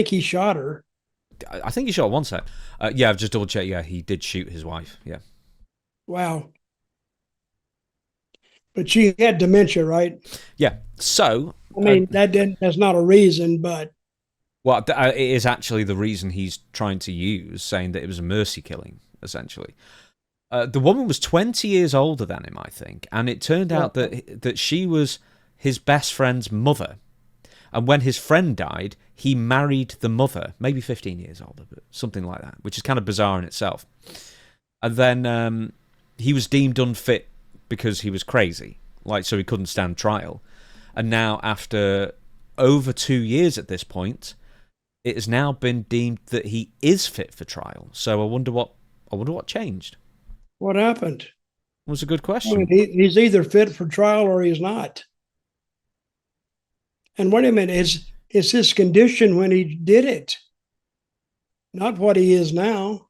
he shot her. I think he shot one set. Yeah, I've just double checked. Yeah, he did shoot his wife. Yeah. Wow. But she had dementia, right? Yeah. So I mean, that's not a reason, but... Well, it is actually the reason he's trying to use, saying that it was a mercy killing, essentially. The woman was 20 years older than him, I think, and it turned out that she was his best friend's mother. And when his friend died, he married the mother, maybe 15 years older, but something like that, which is kind of bizarre in itself. And then he was deemed unfit because he was crazy, like, so he couldn't stand trial. And now, after over 2 years at this point, it has now been deemed that he is fit for trial. So I wonder what changed. What happened? It was a good question. I mean, he's either fit for trial or he's not. And wait a minute, it's his condition when he did it, not what he is now.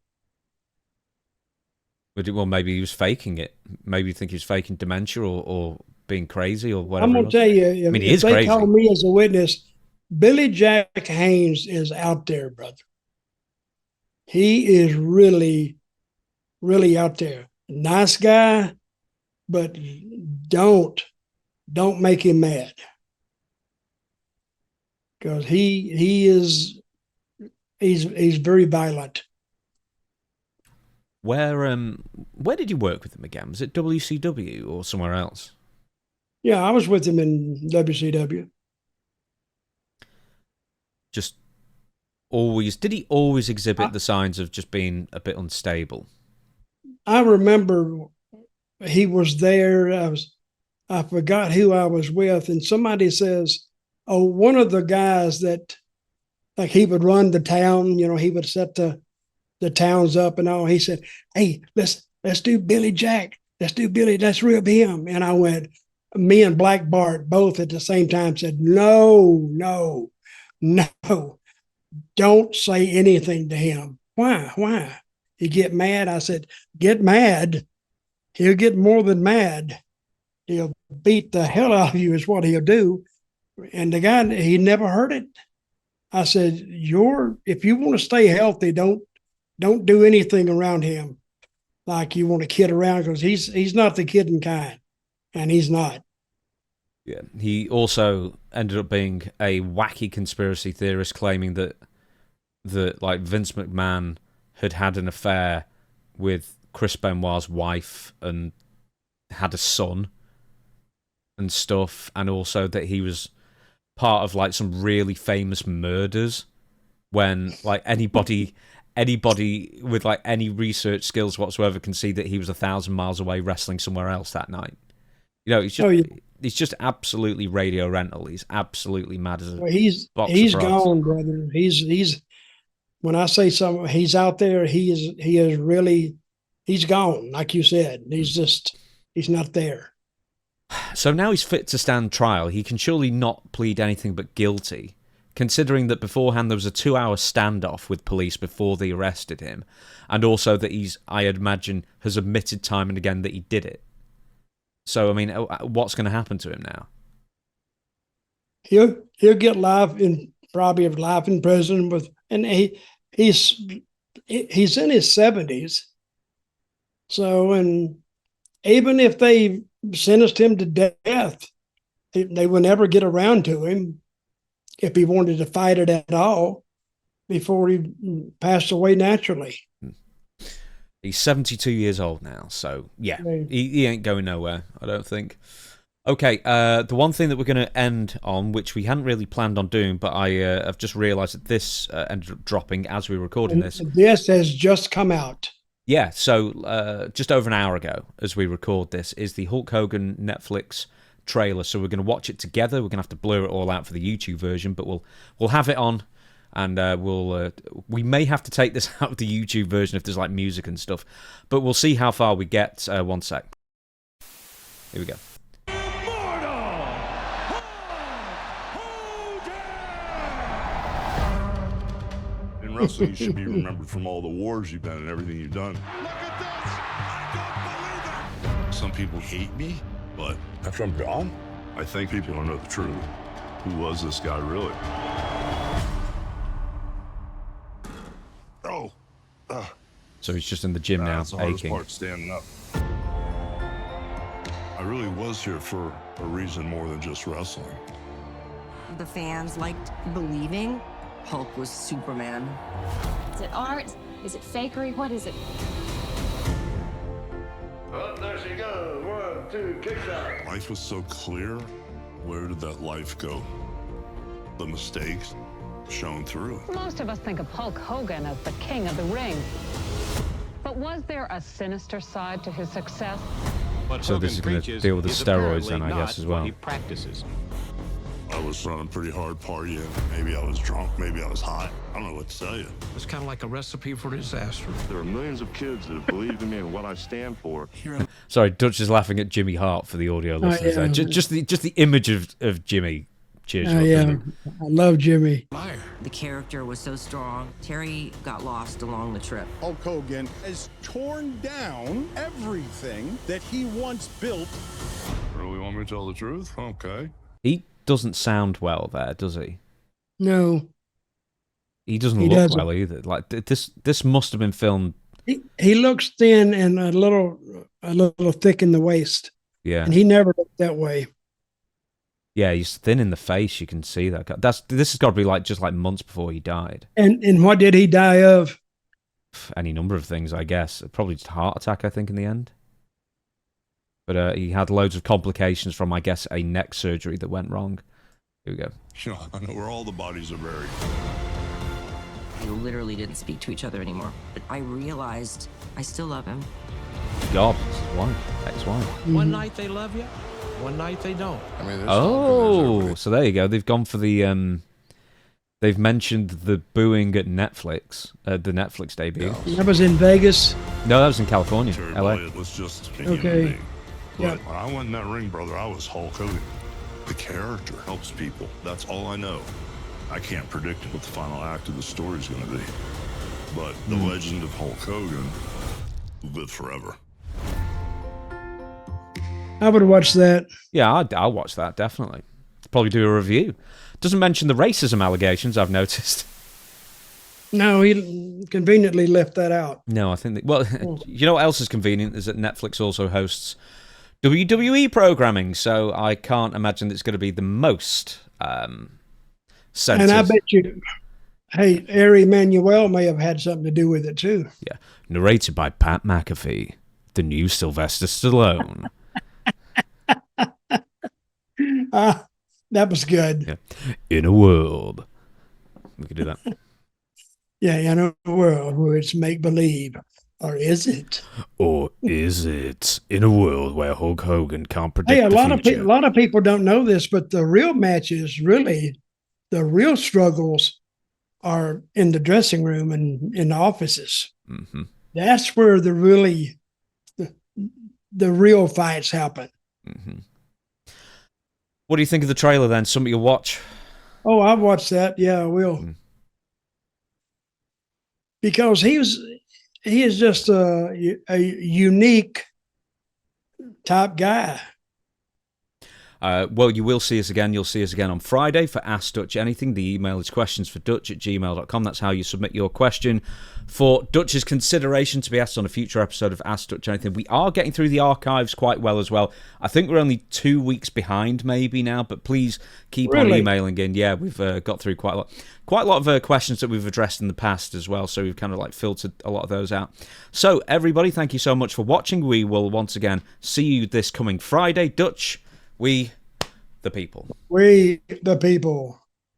Well, maybe he was faking it. Maybe you think he was faking dementia or being crazy or whatever. I'm going to tell you, if they crazy. call me as a witness, Billy Jack Haynes is out there, brother. He is really, really out there. Nice guy, but don't make him mad. Because he's very violent. Where did you work with him again? Was it WCW or somewhere else? Yeah, I was with him in WCW. Just always, did he always exhibit the signs of just being a bit unstable? I remember he was there. I forgot who I was with, and somebody says, "Oh, one of the guys that, like, he would run the town. You know, he would set the towns up and all." He said, "Hey, let's do Billy Jack. Let's do Billy. Let's rib him." And I went. Me and Black Bart both at the same time said, "No, don't say anything to him." Why? He get mad? I said, "Get mad. He'll get more than mad. He'll beat the hell out of you is what he'll do." And the guy, he never heard it. I said, if you want to stay healthy, don't do anything around him like you want to kid around, because he's not the kidding kind, and he's not. Yeah, he also ended up being a wacky conspiracy theorist, claiming that like Vince McMahon had an affair with Chris Benoit's wife and had a son and stuff, and also that he was part of like some really famous murders, when like anybody with like any research skills whatsoever can see that he was 1,000 miles away wrestling somewhere else that night. You know, he's just absolutely radio rental. He's absolutely mad as a he's gone, brother. He's when I say something, he's out there. He is really, he's gone. Like you said, he's not there. So now he's fit to stand trial. He can surely not plead anything but guilty, considering that beforehand there was a 2-hour standoff with police before they arrested him, and also that I imagine, has admitted time and again that he did it. So, I mean, what's going to happen to him now? He'll get probably life in prison and he's in his 70s. So, and even if they sentenced him to death, they would never get around to him if he wanted to fight it at all before he passed away naturally. He's 72 years old now, so yeah, he ain't going nowhere, I don't think. Okay, the one thing that we're going to end on, which we hadn't really planned on doing, but I've just realised that this ended up dropping as we were recording this. This has just come out. Yeah, so just over an hour ago, as we record this, is the Hulk Hogan Netflix trailer. So we're going to watch it together. We're going to have to blur it all out for the YouTube version, but we'll have it on. And we may have to take this out of the YouTube version if there's like music and stuff, but we'll see how far we get. One sec. Here we go. In wrestling, you should be remembered from all the wars you've been and everything you've done. Look at this! I don't believe it! Some people hate me, but after I'm gone, I think people don't know the truth. Who was this guy really? So he's just in the gym now, that's the hardest aching. part, standing up. I really was here for a reason more than just wrestling. The fans liked believing Hulk was Superman. Is it art? Is it fakery? What is it? Oh, there she goes. 1, 2, kicks out. Life was so clear. Where did that life go? The mistakes, shone through. Most of us think of Hulk Hogan as the king of the ring. But was there a sinister side to his success? So this is going to deal with the steroids then, I guess, as well. He practices. I was running pretty hard partying. Maybe I was drunk. Maybe I was high. I don't know what to tell you. It's kind of like a recipe for disaster. There are millions of kids that have believed in me and what I stand for. Sorry, Dutch is laughing at Jimmy Hart for the audio listeners. yeah. Just the image of Jimmy. Cheers. Yeah, I love Jimmy. The character was so strong. Terry got lost along the trip. Hulk Hogan has torn down everything that he once built. Really want me to tell the truth? Okay. He doesn't sound well there, does he? No, He doesn't He look doesn't. well either. Like this must have been filmed. he looks thin and a little thick in the waist, Yeah, and he never looked that way. yeah. He's thin in the face. You can see that. This has got to be just like months before he died. And what did he die of? Any number of things, I guess. Probably just a heart attack, I think, in the end. But he had loads of complications from, I guess, a neck surgery that went wrong. Here we go. You know, I know where all the bodies are buried. We literally didn't speak to each other anymore. But I realized I still love him. God, this is wife, ex-wife. One night they love you, one night they don't. I mean, Oh, so there you go. They've gone for the. They've mentioned the booing at Netflix, the Netflix debut. That was in Vegas. No, that was in California, Terry LA. Boyd was just a Okay. human being. But Yeah. when I went in that ring, brother, I was Hulk Hogan. The character helps people. That's all I know. I can't predict what the final act of the story is going to be. But the legend of Hulk Hogan will live forever. I would watch that. Yeah, I'll watch that, definitely. Probably do a review. Doesn't mention the racism allegations, I've noticed. No, he conveniently left that out. No, I think well, you know what else is convenient is that Netflix also hosts WWE programming, so I can't imagine it's going to be the most censored. And I bet you, hey, Ari Emanuel may have had something to do with it too. Yeah, narrated by Pat McAfee, the new Sylvester Stallone. That was good. Yeah. In a world, we could do that. Yeah, in a world where it's make believe, or is it? Or is it in a world where Hulk Hogan can't predict Hey, a the lot of people don't know this, but the real matches, really, the real struggles are in the dressing room and in the offices. Mm-hmm. That's where the real fights happen. Mm-hmm. What do you think of the trailer then? Something you'll watch? Oh, I've watched that. Yeah, I will. Because he is just a unique type guy. Well, you will see us again. You'll see us again on Friday for Ask Dutch Anything. The email is questionsfordutch@gmail.com. That's how you submit your question for Dutch's consideration to be asked on a future episode of Ask Dutch Anything. We are getting through the archives quite well as well. I think we're only 2 weeks behind maybe now, but please keep on emailing in. Yeah, we've got through quite a lot of questions that we've addressed in the past as well, so we've kind of filtered a lot of those out. So, everybody, thank you so much for watching. We will once again see you this coming Friday. Dutch, we the people. We the people.